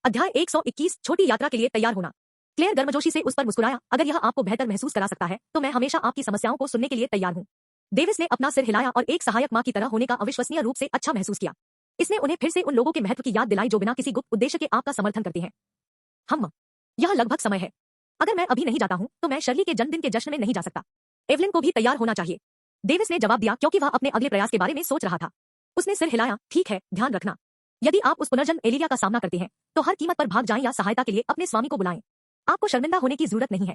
अध्याय 121 छोटी यात्रा के लिए तैयार होना। क्लेयर गर्मजोशी से उस पर मुस्कुराया। अगर यह आपको बेहतर महसूस करा सकता है तो मैं हमेशा आपकी समस्याओं को सुनने के लिए तैयार हूँ। डेविस ने अपना सिर हिलाया और एक सहायक माँ की तरह होने का अविश्वसनीय रूप से अच्छा महसूस किया। इसने उन्हें फिर से उन लोगों के महत्व की याद दिलाई जो बिना किसी गुप्त उद्देश्य के आपका समर्थन करते हैं। हम यह लगभग समय है। अगर मैं अभी नहीं जाता हूँ तो मैं शर्ली के जन्मदिन के जश्न में नहीं जा सकता। एवलिन को भी तैयार होना चाहिए। डेविस ने जवाब दिया क्योंकि वह अपने अगले प्रयास के बारे में सोच रहा था। उसने सिर हिलाया। ठीक है, ध्यान रखना, यदि आप उस पुनर्जन्म एलिया का सामना करते हैं तो हर कीमत पर भाग जाएं या सहायता के लिए अपने स्वामी को बुलाएं। आपको शर्मिंदा होने की जरूरत नहीं है।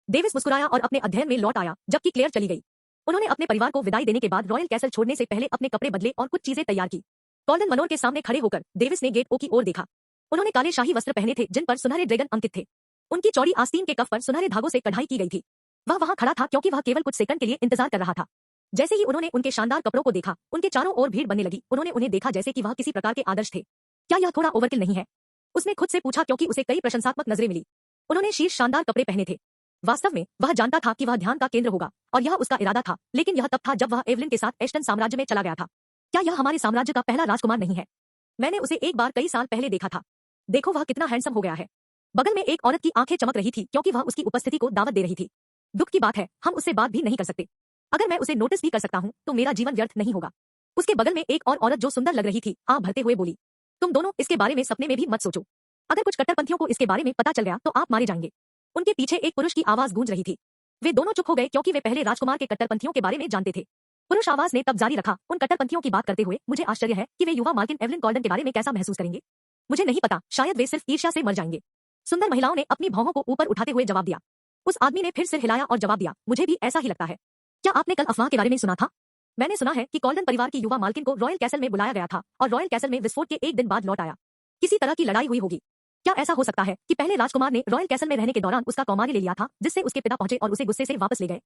डेविस मुस्कुराया और अपने अध्ययन में लौट आया जबकि क्लेयर चली गई। उन्होंने अपने परिवार को विदाई देने के बाद रॉयल कैसल छोड़ने से पहले अपने कपड़े बदले और कुछ चीजें तैयार की। कॉल्डन मनोर के सामने खड़े होकर डेविस ने गेट ओ की ओर देखा। उन्होंने काले शाही वस्त्र पहने थे जिन पर सुनहरे ड्रैगन अंकित थे। उनकी चौड़ी आस्तीन के कफ पर सुनहरे धागों से कढ़ाई की गई थी। वह वहां खड़ा था क्योंकि वह केवल कुछ सेकंड के लिए इंतजार कर रहा था। जैसे ही उन्होंने उनके शानदार कपड़ों को देखा उनके चारों ओर भीड़ बनने लगी। उन्होंने उन्हें देखा जैसे कि वह किसी प्रकार के आदर्श थे। क्या यह थोड़ा ओवरकिल नहीं है? उसने खुद से पूछा क्योंकि उसे कई प्रशंसात्मक नजरें मिली। उन्होंने शीर्ष शानदार कपड़े पहने थे। वास्तव में वह जानता था कि वह ध्यान का केंद्र होगा और यह उसका इरादा था, लेकिन यह तब था जब वह एवलिन के साथ एस्टन साम्राज्य में चला गया था। क्या यह हमारे साम्राज्य का पहला राजकुमार नहीं है? मैंने उसे एक बार कई साल पहले देखा था। देखो वह कितना हैंडसम हो गया है। बगल में एक औरत की आंखें चमक रही थी क्योंकि वह उसकी उपस्थिति को दावत दे रही थी। दुख की बात है, हम उससे बात भी नहीं कर सकते। अगर मैं उसे नोटिस भी कर सकता हूँ तो मेरा जीवन व्यर्थ नहीं होगा। उसके बगल में एक और औरत जो सुंदर लग रही थी आह भरते हुए बोली, तुम दोनों इसके बारे में सपने में भी मत सोचो। अगर कुछ कट्टरपंथियों को इसके बारे में पता चल गया तो आप मारे जाएंगे। उनके पीछे एक पुरुष की आवाज गूंज रही थी। वे दोनों चुप हो गए क्योंकि वे पहले राजकुमार के कट्टरपंथियों के बारे में जानते थे। पुरुष आवाज ने तब जारी रखा, उन कट्टरपंथियों की बात करते हुए मुझे आश्चर्य है कि वे युवा मालकिन एवलिन कॉल्डन के बारे में कैसा महसूस करेंगे। मुझे नहीं पता, शायद वे सिर्फ ईर्ष्या से मर जाएंगे। सुंदर महिलाओं ने अपनी भौहों को ऊपर उठाते हुए जवाब दिया। उस आदमी ने फिर सिर हिलाया और जवाब दिया, मुझे भी ऐसा ही लगता है। क्या आपने कल अफवाह के बारे में सुना था? मैंने सुना है कि कॉल्डन परिवार की युवा मालकिन को रॉयल कैसल में बुलाया गया था और रॉयल कैसल में विस्फोट के एक दिन बाद लौट आया। किसी तरह की लड़ाई हुई होगी। क्या ऐसा हो सकता है कि पहले राजकुमार ने रॉयल कैसल में रहने के दौरान उसका कौमार्य ले लिया था जिससे उसके पिता पहुंचे और उसे गुस्से से वापस ले गए?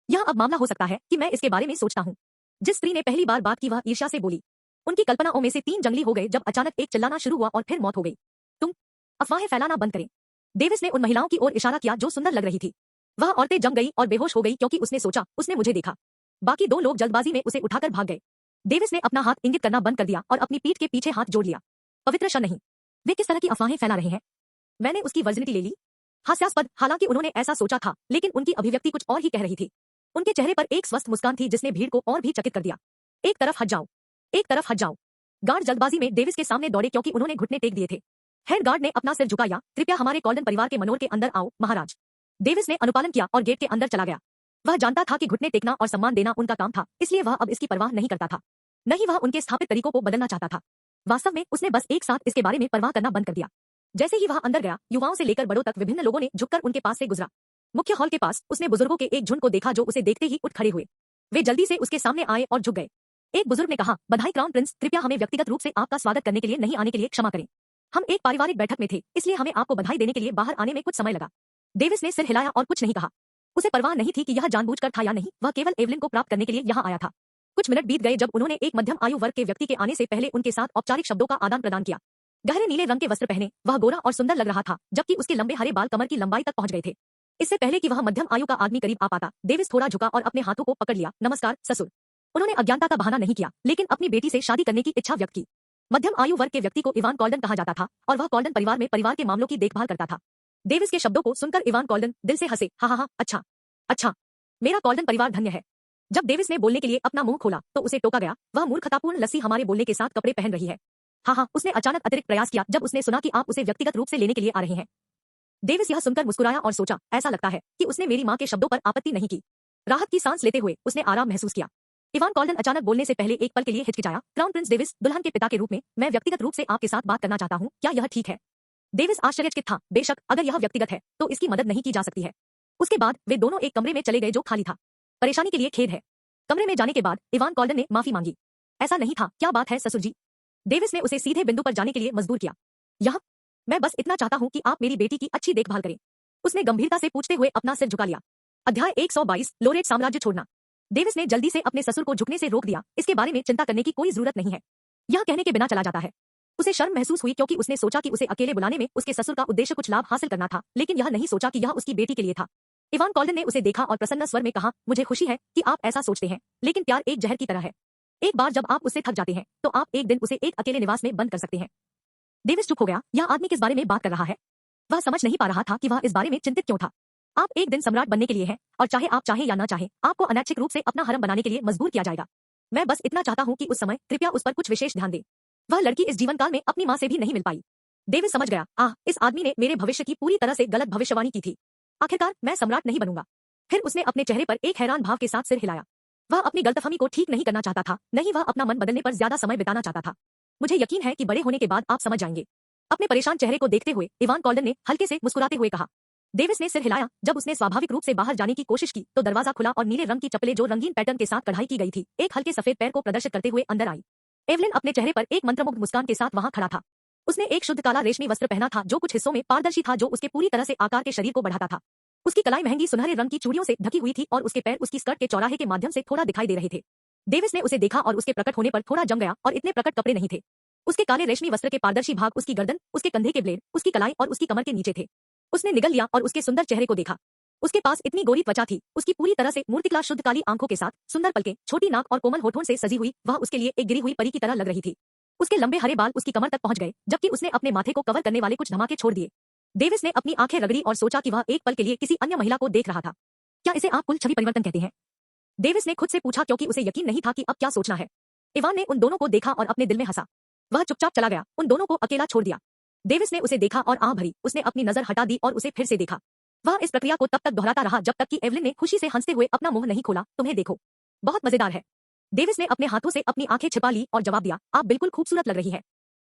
यह अब मामला हो सकता है कि मैं इसके बारे में सोचता हूँ। जिस स्त्री ने पहली बार बात की वह ईर्ष्या से बोली। उनकी कल्पनाओं में से 3 जंगली हो गए जब अचानक एक चिल्लाना शुरू हुआ और फिर मौत हो गई। तुम अफवाहें फैलाना बंद करें। डेविस ने उन महिलाओं की ओर इशारा किया जो सुंदर लग रही थी। वह औरतें जम गई और बेहोश हो गई क्योंकि उसने सोचा उसने मुझे देखा। बाकी 2 लोग जल्दबाजी में उसे उठाकर भाग गए। डेविस ने अपना हाथ इंगित करना बंद कर दिया और अपनी पीठ के पीछे हाथ जोड़ लिया। पवित्र क्षण नहीं। वे किस तरह की अफवाहें फैला रहे हैं? मैंने उसकी वर्जिनिटी ले ली। हास्यास्पद, हालांकि उन्होंने ऐसा सोचा था, लेकिन उनकी अभिव्यक्ति कुछ और ही कह रही थी। उनके चेहरे पर एक स्वस्थ मुस्कान थी जिसने भीड़ को और भी चकित कर दिया। एक तरफ हट जाओ, एक तरफ हट जाओ। गार्ड जल्दबाजी में डेविस के सामने दौड़े क्योंकि उन्होंने घुटने टेक दिए थे। हेड गार्ड ने अपना सिर झुकाया। कृपया हमारे कॉल्डन परिवार के मनोर के अंदर आओ महाराज। डेविस ने अनुपालन किया और गेट के अंदर चला गया। वह जानता था कि घुटने टेकना और सम्मान देना उनका काम था, इसलिए वह अब इसकी परवाह नहीं करता था। नहीं, वह उनके स्थापित तरीकों को बदलना चाहता था। वास्तव में उसने बस एक साथ इसके बारे में परवाह करना बंद कर दिया। जैसे ही वह अंदर गया, युवाओं से लेकर बड़ों तक विभिन्न लोगों ने झुककर उनके पास से गुजरा। मुख्य हॉल के पास उसने बुजुर्गों के एक झुंड को देखा जो उसे देखते ही उठ खड़े हुए। वे जल्दी से उसके सामने आए और झुक गए। एक बुजुर्ग ने कहा, बधाई क्राउन प्रिंस, कृपया हमें व्यक्तिगत रूप से आपका स्वागत करने के लिए नहीं आने के लिए क्षमा करें। हम एक पारिवारिक बैठक में थे, इसलिए हमें आपको बधाई देने के लिए बाहर आने में कुछ समय लगा। डेविस ने सिर हिलाया और कुछ नहीं कहा। उसे परवाह नहीं थी कि यह जानबूझकर था या नहीं, वह केवल एवलिन को प्राप्त करने के लिए यहाँ आया था। कुछ मिनट बीत गए जब उन्होंने एक मध्यम आयु वर्ग के व्यक्ति के आने से पहले उनके साथ औपचारिक शब्दों का आदान प्रदान किया। गहरे नीले रंग के वस्त्र पहने वह गोरा और सुंदर लग रहा था, जबकि उसके लंबे हरे बाल कमर की लंबाई तक पहुंच गए थे। इससे पहले कि वह मध्यम आयु का आदमी करीब आ पाता, डेविस थोड़ा झुका और अपने हाथों को पकड़ लिया। नमस्कार ससुर। उन्होंने अज्ञानता का बहाना नहीं किया, लेकिन अपनी बेटी से शादी करने की इच्छा व्यक्त की। मध्यम आयु वर्ग के व्यक्ति को इवान कॉल्डन कहा जाता था और वह कॉल्डन परिवार में परिवार के मामलों की देखभाल करता था। डेविस के शब्दों को सुनकर इवान कॉल्डन दिल से हंसे। हा, अच्छा अच्छा, मेरा कॉल्डन परिवार धन्य है। जब डेविस ने बोलने के लिए अपना मुंह खोला तो उसे टोका गया। वह मूर्खतापूर्ण लस्सी हमारे बोलने के साथ कपड़े पहन रही है। हाँ, उसने अचानक अतिरिक्त प्रयास किया जब उसने सुना कि आप उसे व्यक्तिगत रूप से लेने के लिए आ रहे हैं। डेविस यह सुनकर मुस्कुराया और सोचा, ऐसा लगता है कि उसने मेरी माँ के शब्दों पर आपत्ति नहीं की। राहत की सांस लेते हुए उसने आराम महसूस किया। इवान कॉल्डन अचानक बोलने से पहले एक पल के लिए हिचकिचाया। क्राउन प्रिंस डेविस, दुल्हन के पिता के रूप में मैं व्यक्तिगत रूप से आपके साथ बात करना चाहता हूँ, क्या यह ठीक है? डेविस आश्चर्यचकित था। बेशक, अगर यह व्यक्तिगत है तो इसकी मदद नहीं की जा सकती है। उसके बाद वे दोनों एक कमरे में चले गए जो खाली था। परेशानी के लिए खेद है। कमरे में जाने के बाद इवान कॉल्डन ने माफी मांगी। ऐसा नहीं था, क्या बात है ससुर जी? डेविस ने उसे सीधे बिंदु पर जाने के लिए मजबूर किया। मैं बस इतना चाहता हूँ कि आप मेरी बेटी की अच्छी देखभाल करें। उसने गंभीरता से पूछते हुए अपना सिर झुका लिया। अध्याय 122 लोरेट साम्राज्य छोड़ना। डेविस ने जल्दी से अपने ससुर को झुकने से रोक दिया। इसके बारे में चिंता करने की कोई जरूरत नहीं है। यह कहने के बिना चला जाता है। उसे शर्म महसूस हुई क्योंकि उसने सोचा कि उसे अकेले बुलाने में उसके ससुर का उद्देश्य कुछ लाभ हासिल करना था, लेकिन यह नहीं सोचा कि यह उसकी बेटी के लिए था। इवान कॉल्डन ने उसे देखा और प्रसन्न स्वर में कहा, मुझे खुशी है कि आप ऐसा सोचते हैं, लेकिन प्यार एक जहर की तरह है। एक बार जब आप उससे थक जाते हैं तो आप एक दिन उसे एक अकेले निवास में बंद कर सकते हैं। डेविस चुप हो गया। यह आदमी किस बारे में बात कर रहा है? वह समझ नहीं पा रहा था कि वह इस बारे में चिंतित क्यों था। आप एक दिन सम्राट बनने के लिए हैं और चाहे आप चाहें या ना चाहें, आपको अनैच्छिक रूप से अपना हरम बनाने के लिए मजबूर किया जाएगा। मैं बस इतना चाहता हूं कि उस समय कृपया उस पर कुछ विशेष ध्यान दें। वह लड़की इस जीवन काल में अपनी मां से भी नहीं मिल पाई। डेविस समझ गया, इस आदमी ने मेरे भविष्य की पूरी तरह से गलत भविष्यवाणी की थी। आखिरकार मैं सम्राट नहीं बनूंगा। फिर उसने अपने चेहरे पर एक हैरान भाव के साथ सिर हिलाया। वह अपनी गलतफहमी को ठीक नहीं करना चाहता था, नहीं वह अपना मन बदलने पर ज्यादा समय बिताना चाहता था। मुझे यकीन है कि बड़े होने के बाद आप समझ जाएंगे। अपने परेशान चेहरे को देखते हुए इवान कॉल्डन ने हल्के से मुस्कुराते हुए कहा। डेविस ने सिर हिलाया। जब उसने स्वाभाविक रूप से बाहर जाने की कोशिश की तो दरवाजा खुला और नीले रंग की चप्पलें जो रंगीन पैटर्न के साथ कढ़ाई की गई थी, एक हल्के सफेद पैर को प्रदर्शित करते हुए अंदर आई। एवलिन अपने चेहरे पर एक मंत्रमुग्ध मुस्कान के साथ वहां खड़ा था। उसने एक शुद्ध काला रेशमी वस्त्र पहना था जो कुछ हिस्सों में पारदर्शी था, जो उसके पूरी तरह से आकार के शरीर को बढ़ाता था। उसकी कलाई महंगी सुनहरे रंग की चूड़ियों से ढकी हुई थी और उसके पैर उसकी स्कर्ट के चौराहे के माध्यम से थोड़ा दिखाई दे रहे थे। डेविस ने उसे देखा और उसके प्रकट होने पर थोड़ा जम गया और इतने प्रकट कपड़े नहीं थे। उसके काले रेशमी वस्त्र के पारदर्शी भाग उसकी गर्दन, उसके कंधे के ब्लेड, उसकी कलाई और उसकी कमर के नीचे थे। उसने निगल लिया और उसके सुंदर चेहरे को देखा। उसके पास इतनी गोरी त्वचा थी, उसकी पूरी तरह से मूर्तिकला शुद्ध काली आंखों के साथ, सुंदर पलकें, छोटी नाक और कोमल होठों से सजी हुई, वह उसके लिए एक गिरी हुई परी की तरह लग रही थी। उसके लंबे हरे बाल उसकी कमर तक पहुंच गए, जबकि उसने अपने माथे को कवर करने वाले कुछ धमाके छोड़ दिए। डेविस ने अपनी आंखें रगड़ी और सोचा कि वह एक पल के लिए किसी अन्य महिला को देख रहा था। क्या इसे आप कुल छवि परिवर्तन कहते हैं? डेविस ने खुद से पूछा, क्योंकि उसे यकीन नहीं था कि अब क्या सोचना है। इवान ने उन दोनों को देखा और अपने दिल में हंसा। वह चुपचाप चला गया, उन दोनों को अकेला छोड़ दिया। डेविस ने उसे देखा और आह भरी। उसने अपनी नजर हटा दी और उसे फिर से देखा। वह इस प्रक्रिया को तब तक दोहराता रहा जब तक कि एवलिन ने खुशी से हंसते हुए अपना मुंह नहीं खोला। तुम्हें देखो, बहुत मजेदार है। डेविस ने अपने हाथों से अपनी आंखें छिपा ली और जवाब दिया, आप बिल्कुल खूबसूरत लग रही है।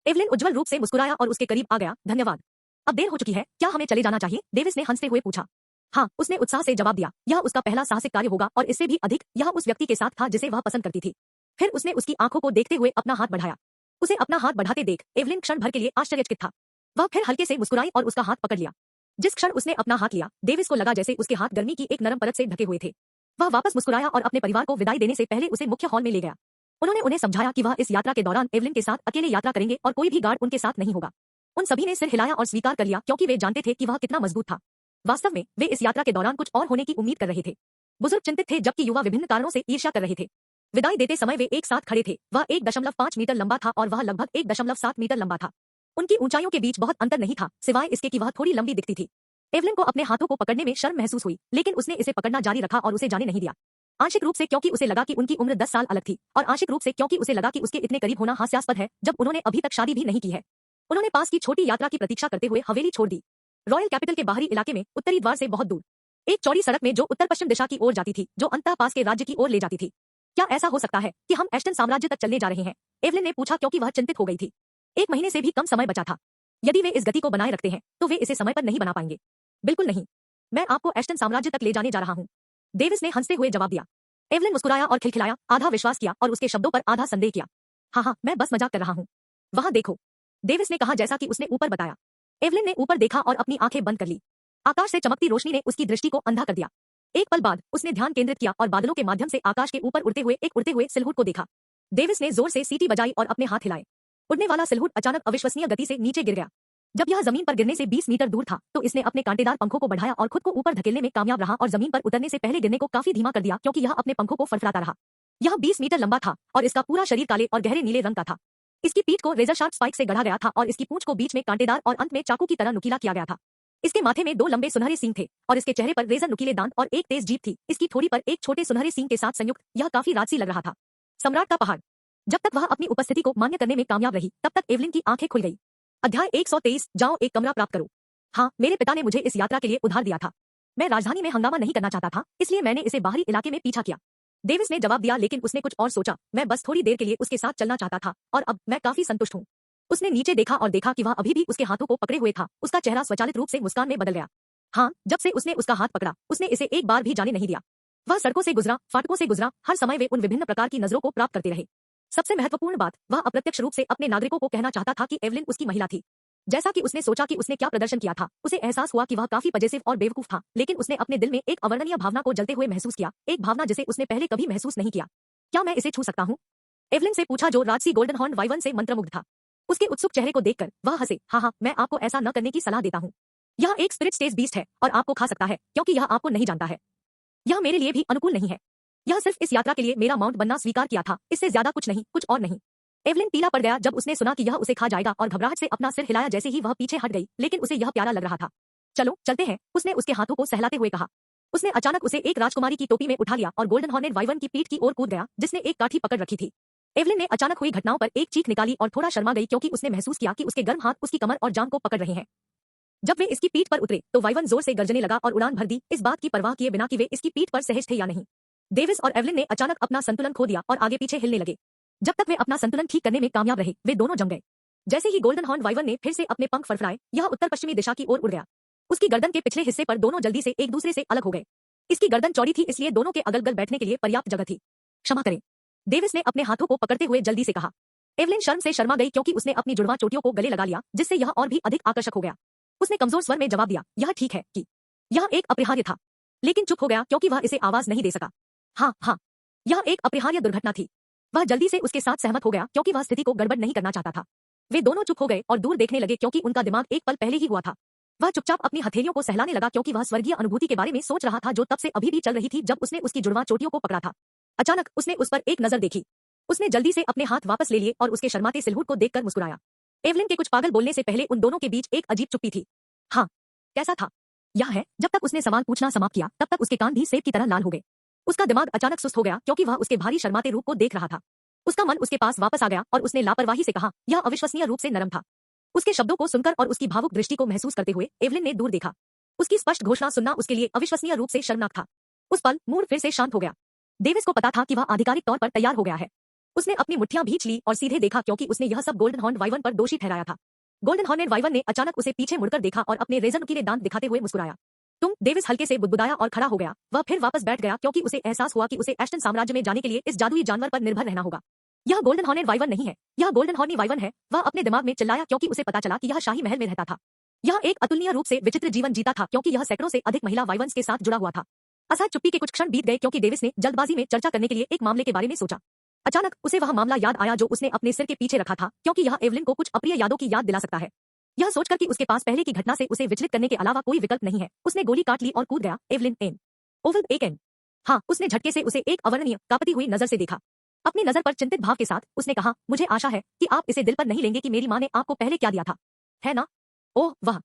एवलिन उज्जवल रूप से मुस्कुराया और उसके करीब आ गया। धन्यवाद। अब देर हो चुकी है, क्या हमें चले जाना चाहिए? डेविस ने हंसते हुए पूछा। हाँ, उसने उत्साह से जवाब दिया। यह उसका पहला साहसिक कार्य होगा और इससे भी अधिक, यह उस व्यक्ति के साथ था जिसे वह पसंद करती थी। फिर उसने उसकी आंखों को देखते हुए अपना हाथ बढ़ाया। उसे अपना हाथ बढ़ाते देख एवलिन क्षण भर के लिए आश्चर्यचकित था। वह फिर हल्के से मुस्कुराई और उसका हाथ पकड़ लिया। जिस क्षण उसने अपना हाथ लिया, डेविस को लगा जैसे उसके हाथ गर्मी की एक नरम परत से ढके हुए थे। वह वापस मुस्कुराया और अपने परिवार को विदाई देने से पहले उसे मुख्य हॉल में ले गया। उन्होंने उन्हें समझाया कि वह इस यात्रा के दौरान एवलिन के साथ अकेले यात्रा करेंगे और कोई भी गार्ड उनके साथ नहीं होगा। उन सभी ने सिर हिलाया और स्वीकार कर लिया, क्योंकि वे जानते थे कि वह कितना मजबूत था। वास्तव में वे इस यात्रा के दौरान कुछ और होने की उम्मीद कर रहे थे। बुजुर्ग चिंतित थे, जबकि युवा विभिन्न कारणों से ईर्ष्या कर रहे थे। विदाई देते समय वे एक साथ खड़े थे। वह 1.5 मीटर लंबा था और वह लगभग 1.7 मीटर लंबा था। उनकी ऊंचाइयों के बीच बहुत अंतर नहीं था, सिवाय इसके कि वह थोड़ी लंबी दिखती थी। एवलिन को अपने हाथों को पकड़ने में शर्म महसूस हुई, लेकिन उसने इसे पकड़ना जारी रखा और उसे जाने नहीं दिया। आंशिक रूप से क्योंकि उसे लगा कि उनकी उम्र 10 साल अलग थी, और आंशिक रूप से क्योंकि उसे लगा कि उसके इतने करीब होना हास्यास्पद है जब उन्होंने अभी तक शादी भी नहीं की है। उन्होंने पास की छोटी यात्रा की प्रतीक्षा करते हुए हवेली छोड़ दी। रॉयल कैपिटल के बाहरी इलाके में उत्तरी द्वार से बहुत दूर एक चौड़ी सड़क में जो उत्तर पश्चिम दिशा की ओर जाती थी, जो अंततः पास के राज्य की ओर ले जाती थी। क्या ऐसा हो सकता है कि हम एस्टन साम्राज्य तक चलने जा रहे हैं? एवलिन ने पूछा, क्योंकि वह चिंतित हो गई थी। 1 महीने से भी कम समय बचा था। यदि वे इस गति को बनाए रखते हैं तो वे इसे समय पर नहीं बना पाएंगे। बिल्कुल नहीं, मैं आपको एस्टन साम्राज्य तक ले जाने जा रहा हूँ, डेविस ने हंसते हुए जवाब दिया। एवलिन मुस्कुराया और खिलखिलाया, आधा विश्वास किया और उसके शब्दों पर आधा संदेह किया। हाँ, मैं बस मजाक कर रहा हूँ। वहां देखो, डेविस ने कहा, जैसा कि उसने ऊपर बताया। एवलिन ने ऊपर देखा और अपनी आंखें बंद कर ली। आकाश से चमकती रोशनी ने उसकी दृष्टि को अंधा कर दिया। एक पल बाद उसने ध्यान केंद्रित किया और बादलों के माध्यम से आकाश के ऊपर उड़ते हुए सिलहुट को देखा। डेविस ने जोर से सीटी बजाई और अपने हाथ हिलाए। उड़ने वाला सिलहुट अचानक अविश्वसनीय गति से नीचे गिर गया। जब यह जमीन पर गिरने से 20 मीटर दूर था तो इसने अपने कांटेदार पंखों को बढ़ाया और खुद को ऊपर धकेलने में कामयाब रहा और जमीन पर उतरने से पहले गिरने को काफी धीमा कर दिया, क्योंकि यह अपने पंखों को फड़फड़ाता रहा। यह 20 मीटर लंबा था और इसका पूरा शरीर काले और गहरे नीले रंग का था। इसकी पीठ को रेजर शार्प स्पाइक से गढ़ा गया था और इसकी पूंछ को बीच में कांटेदार और अंत में चाकू की तरह नुकीला किया गया था। इसके माथे में 2 लंबे सुनहरे सींग थे और इसके चेहरे पर रेजर नुकीले दांत और एक तेज जीभ थी। इसकी ठोड़ी पर एक छोटे सुनहरे सींग के साथ संयुक्त यह काफी राजसी लग रहा था। सम्राट का पहाड़। जब तक वह अपनी उपस्थिति को मान्य करने में कामयाब रही, तब तक एवलिन की आंखें खुल गई। अध्याय 123, जाओ एक कमरा प्राप्त करो। हाँ, मेरे पिता ने मुझे इस यात्रा के लिए उधार दिया था। मैं राजधानी में हंगामा नहीं करना चाहता था, इसलिए मैंने इसे बाहरी इलाके में पीछा किया। डेविस ने जवाब दिया, लेकिन उसने कुछ और सोचा। मैं बस थोड़ी देर के लिए उसके साथ चलना चाहता था और अब मैं काफी संतुष्ट हूँ। उसने नीचे देखा और देखा कि वह अभी भी उसके हाथों को पकड़े हुए था। उसका चेहरा स्वचालित रूप से मुस्कान में बदल गया। हाँ, जब से उसने उसका हाथ पकड़ा, उसने इसे एक बार भी जाने नहीं दिया। वह सड़कों से गुजरा, फाटकों से गुजरा, हर समय वे उन विभिन्न प्रकार की नजरों को प्राप्त करते रहे। सबसे महत्वपूर्ण बात, वह अप्रत्यक्ष रूप से अपने नागरिकों को कहना चाहता था कि एवलिन उसकी महिला थी। जैसा कि उसने सोचा कि उसने क्या प्रदर्शन किया था, उसे एहसास हुआ कि वह काफी पजेसिव और बेवकूफ था, लेकिन उसने अपने दिल में एक अवर्णनीय भावना को जलते हुए महसूस किया, एक भावना जिसे उसने पहले कभी महसूस नहीं किया। क्या मैं इसे छू सकता हूँ? एवलिन से पूछा, जो राजसी गोल्डन हॉर्न वाइवन से मंत्रमुग्ध था। उसके उत्सुक चेहरे को देखकर वह हंसे। हाँ, मैं आपको ऐसा न करने की सलाह देता हूँ। यह एक स्पिरिट स्टेज बीस्ट है और आपको खा सकता है, क्योंकि यह आपको नहीं जानता है। यह मेरे लिए भी अनुकूल नहीं है। यह सिर्फ इस यात्रा के लिए मेरा माउंट बनना स्वीकार किया था, इससे ज्यादा कुछ नहीं, कुछ और नहीं। एवलिन पीला पड़ गया जब उसने सुना कि यह उसे खा जाएगा और घबराहट से अपना सिर हिलाया जैसे ही वह पीछे हट गई, लेकिन उसे यह प्यारा लग रहा था। चलो चलते हैं, उसने उसके हाथों को सहलाते हुए कहा। उसने अचानक उसे एक राजकुमारी की टोपी में उठा लिया और गोल्डन हॉर्नेट वाइवन की पीठ की ओर कूद गया, जिसने एक काठी पकड़ रखी थी। एवलिन ने अचानक हुई घटनाओं पर एक चीख निकाली और थोड़ा शर्मा गई क्योंकि उसने महसूस किया कि उसके गर्म हाथ उसकी कमर और जांघ को पकड़ रहे हैं। जब वे इसकी पीठ पर उतरे तो वाइवन जोर से गर्जने लगा और उड़ान भर दी, इस बात की परवाह किए बिना कि वे इसकी पीठ पर सहज थे या नहीं। डेविस और एवलिन ने अचानक अपना संतुलन खो दिया और आगे पीछे हिलने लगे। जब तक वे अपना संतुलन ठीक करने में कामयाब रहे, वे दोनों जम गए। जैसे ही गोल्डन हॉर्न वाइवन ने फिर से अपने पंख फड़फड़ाए, यह उत्तर पश्चिमी दिशा की ओर उड़ गया। उसकी गर्दन के पिछले हिस्से पर दोनों जल्दी से एक दूसरे से अलग हो गए। इसकी गर्दन चौड़ी थी, इसलिए दोनों के अगल-बगल बैठने के लिए पर्याप्त जगह थी। क्षमा करें, डेविस ने अपने हाथों को पकड़ते हुए जल्दी से कहा। एवलिन शर्म से शर्मा गई क्योंकि उसने अपनी जुड़वां चोटियों को गले लगा लिया, जिससे यह और भी अधिक आकर्षक हो गया। उसने कमजोर स्वर में जवाब दिया, यह ठीक है कि यह एक अपरिहार्य था, लेकिन चुप हो गया क्योंकि वह इसे आवाज नहीं दे सका। हाँ हाँ, यह एक अपरिहार्य दुर्घटना थी। वह जल्दी से उसके साथ सहमत हो गया क्योंकि वह स्थिति को गड़बड़ नहीं करना चाहता था। वे दोनों चुप हो गए और दूर देखने लगे क्योंकि उनका दिमाग एक पल पहले ही हुआ था। वह चुपचाप अपनी हथेलियों को सहलाने लगा क्योंकि वह स्वर्गीय अनुभूति के बारे में सोच रहा था जो तब से अभी भी चल रही थी जब उसने उसकी जुड़वां चोटियों को पकड़ा था। अचानक उसने उस पर एक नजर देखी। उसने जल्दी से अपने हाथ वापस ले लिए और उसके शर्माते सिलहूट को देखकर मुस्कुराया। एवलिन के कुछ पागल बोलने से पहले उन दोनों के बीच एक अजीब चुप्पी थी। हाँ, कैसा था? यह है, जब तक उसने सवाल पूछना समाप्त किया तब तक उसके कान भी सेब की तरह लाल हो गए। उसका दिमाग अचानक सुस्त हो गया क्योंकि वह उसके भारी शर्माते रूप को देख रहा था। उसका मन उसके पास वापस आ गया और उसने लापरवाही से कहा, यह अविश्वसनीय रूप से नरम था। उसके शब्दों को सुनकर और उसकी भावुक दृष्टि को महसूस करते हुए एवलिन ने दूर देखा। उसकी स्पष्ट घोषणा सुनना उसके लिए अविश्वसनीय रूप से शर्मनाक था। उस पल मूड फिर से शांत हो गया। डेविस को पता था कि वह आधिकारिक तौर पर तैयार हो गया है। उसने अपनी मुट्ठियां भींच ली और सीधे देखा क्योंकि उसने यह सब गोल्डन हॉर्न वाइवन पर दोषी ठहराया था। गोल्डन हॉर्नेट वाइवन ने अचानक उसे पीछे मुड़कर देखा और अपने रेजर नुकीले दांत दिखाते हुए मुस्कुराया। तुम? डेविस हल्के से बुदबुदाया और खड़ा हो गया। वह फिर वापस बैठ गया क्योंकि उसे एहसास हुआ कि उसे एस्टन साम्राज्य में जाने के लिए इस जादुई जानवर पर निर्भर रहना होगा। यह गोल्डन हॉर्नेट वाइवन नहीं है, यह गोल्डन हॉर्नी वाइवन है। वह अपने दिमाग में चिल्लाया क्योंकि उसे पता चला कि यह शाही महल में रहता था। यह एक अतुलनीय रूप से विचित्र जीवन जीता था क्योंकि यह सैकड़ों से अधिक महिला वाइवन्स के साथ जुड़ा हुआ था। असहज चुप्पी के कुछ क्षण बीत गए क्योंकि डेविस ने जल्दबाजी में चर्चा करने के लिए एक मामले के बारे में सोचा। अचानक उसे वह मामला याद आया जो उसने अपने सिर के पीछे रखा था क्योंकि यह एवलिन को कुछ अप्रिय यादों की याद दिला सकता है। यह सोचकर कि उसके पास पहले की घटना से उसे विचलित करने के अलावा कोई विकल्प नहीं है, उसने गोली काट ली और कूद गया। एवलिन एन ओवल एक एन। हाँ, उसने झटके से उसे एक अवर्णनीय कांपती हुई नजर से देखा। अपनी नजर पर चिंतित भाव के साथ उसने कहा, मुझे आशा है कि आप इसे दिल पर नहीं लेंगे कि मेरी माँ ने आपको पहले क्या दिया था, है ना? ओह वह,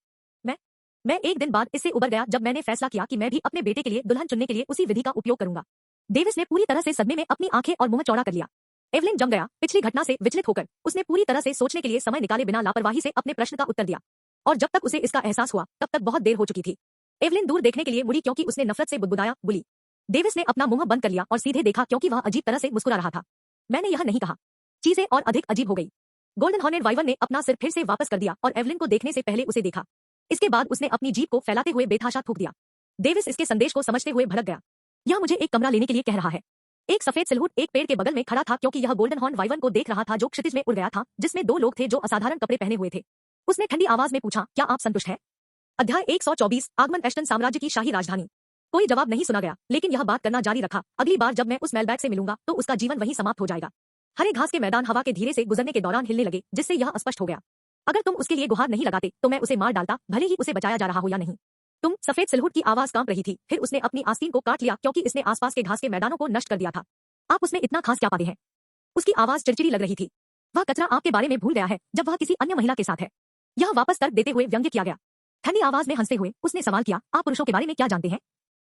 मैं एक दिन बाद इससे उबर गया जब मैंने फैसला किया कि मैं भी अपने बेटे के लिए दुल्हन चुनने के लिए उसी विधि का उपयोग करूंगा। डेविस ने पूरी तरह से सदमे में अपनी आंखें और मुंह चौड़ा कर लिया। एवलिन जम गया। पिछली घटना से विचलित होकर उसने पूरी तरह से सोचने के लिए समय निकाले बिना लापरवाही से अपने प्रश्न का उत्तर दिया, और जब तक उसे इसका एहसास हुआ तब तक बहुत देर हो चुकी थी। एवलिन दूर देखने के लिए मुड़ी क्योंकि उसने नफरत से बुदबुदाया, बुली। डेविस ने अपना मुंह बंद कर लिया और सीधे देखा क्योंकि वह अजीब तरह से मुस्कुरा रहा था। मैंने यह नहीं कहा। चीजें और अधिक अजीब हो गई। गोल्डन हॉर्नेट वाइवन ने अपना सिर फिर से वापस कर दिया और एवलिन को देखने से पहले उसे देखा। इसके बाद उसने अपनी जीभ को फैलाते हुए बेतहाशा थूक दिया। डेविस इसके संदेश को समझते हुए भड़क गया। यह मुझे एक कमरा लेने के लिए कह रहा है। एक सफेद सिलहूट एक पेड़ के बगल में खड़ा था क्योंकि यह गोल्डन हॉर्न वाइवन को देख रहा था जो क्षितिज में उड़ गया था, जिसमें दो लोग थे जो असाधारण कपड़े पहने हुए थे। उसने ठंडी आवाज में पूछा, क्या आप संतुष्ट हैं? अध्याय 124 आगमन एस्टन साम्राज्य की शाही राजधानी। कोई जवाब नहीं सुना गया, लेकिन यह बात करना जारी रखा, अगली बार जब मैं उस मेलबैग से मिलूंगा तो उसका जीवन वहीं समाप्त हो जाएगा। हरे घास के मैदान हवा के धीरे से गुजरने के दौरान हिलने लगे, जिससे यह स्पष्ट हो गया। अगर तुम उसके लिए गुहार नहीं लगाते तो मैं उसे मार डालता, भले ही उसे बचाया जा रहा हो या नहीं। तुम? सफेद सिलहूट की आवाज कांप रही थी। फिर उसने अपनी आस्तीन को काट लिया क्योंकि इसने आसपास के घास के मैदानों को नष्ट कर दिया था। आप उसमें इतना खास क्या पाते हैं? उसकी आवाज चिड़चिड़ी लग रही थी। वह कचरा आपके बारे में भूल गया है जब वह किसी अन्य महिला के साथ है। यह वापस तर्क देते हुए व्यंग्य किया गया। ठंडी आवाज में हंसते हुए उसने सवाल किया, आप पुरुषों के बारे में क्या जानते हैं?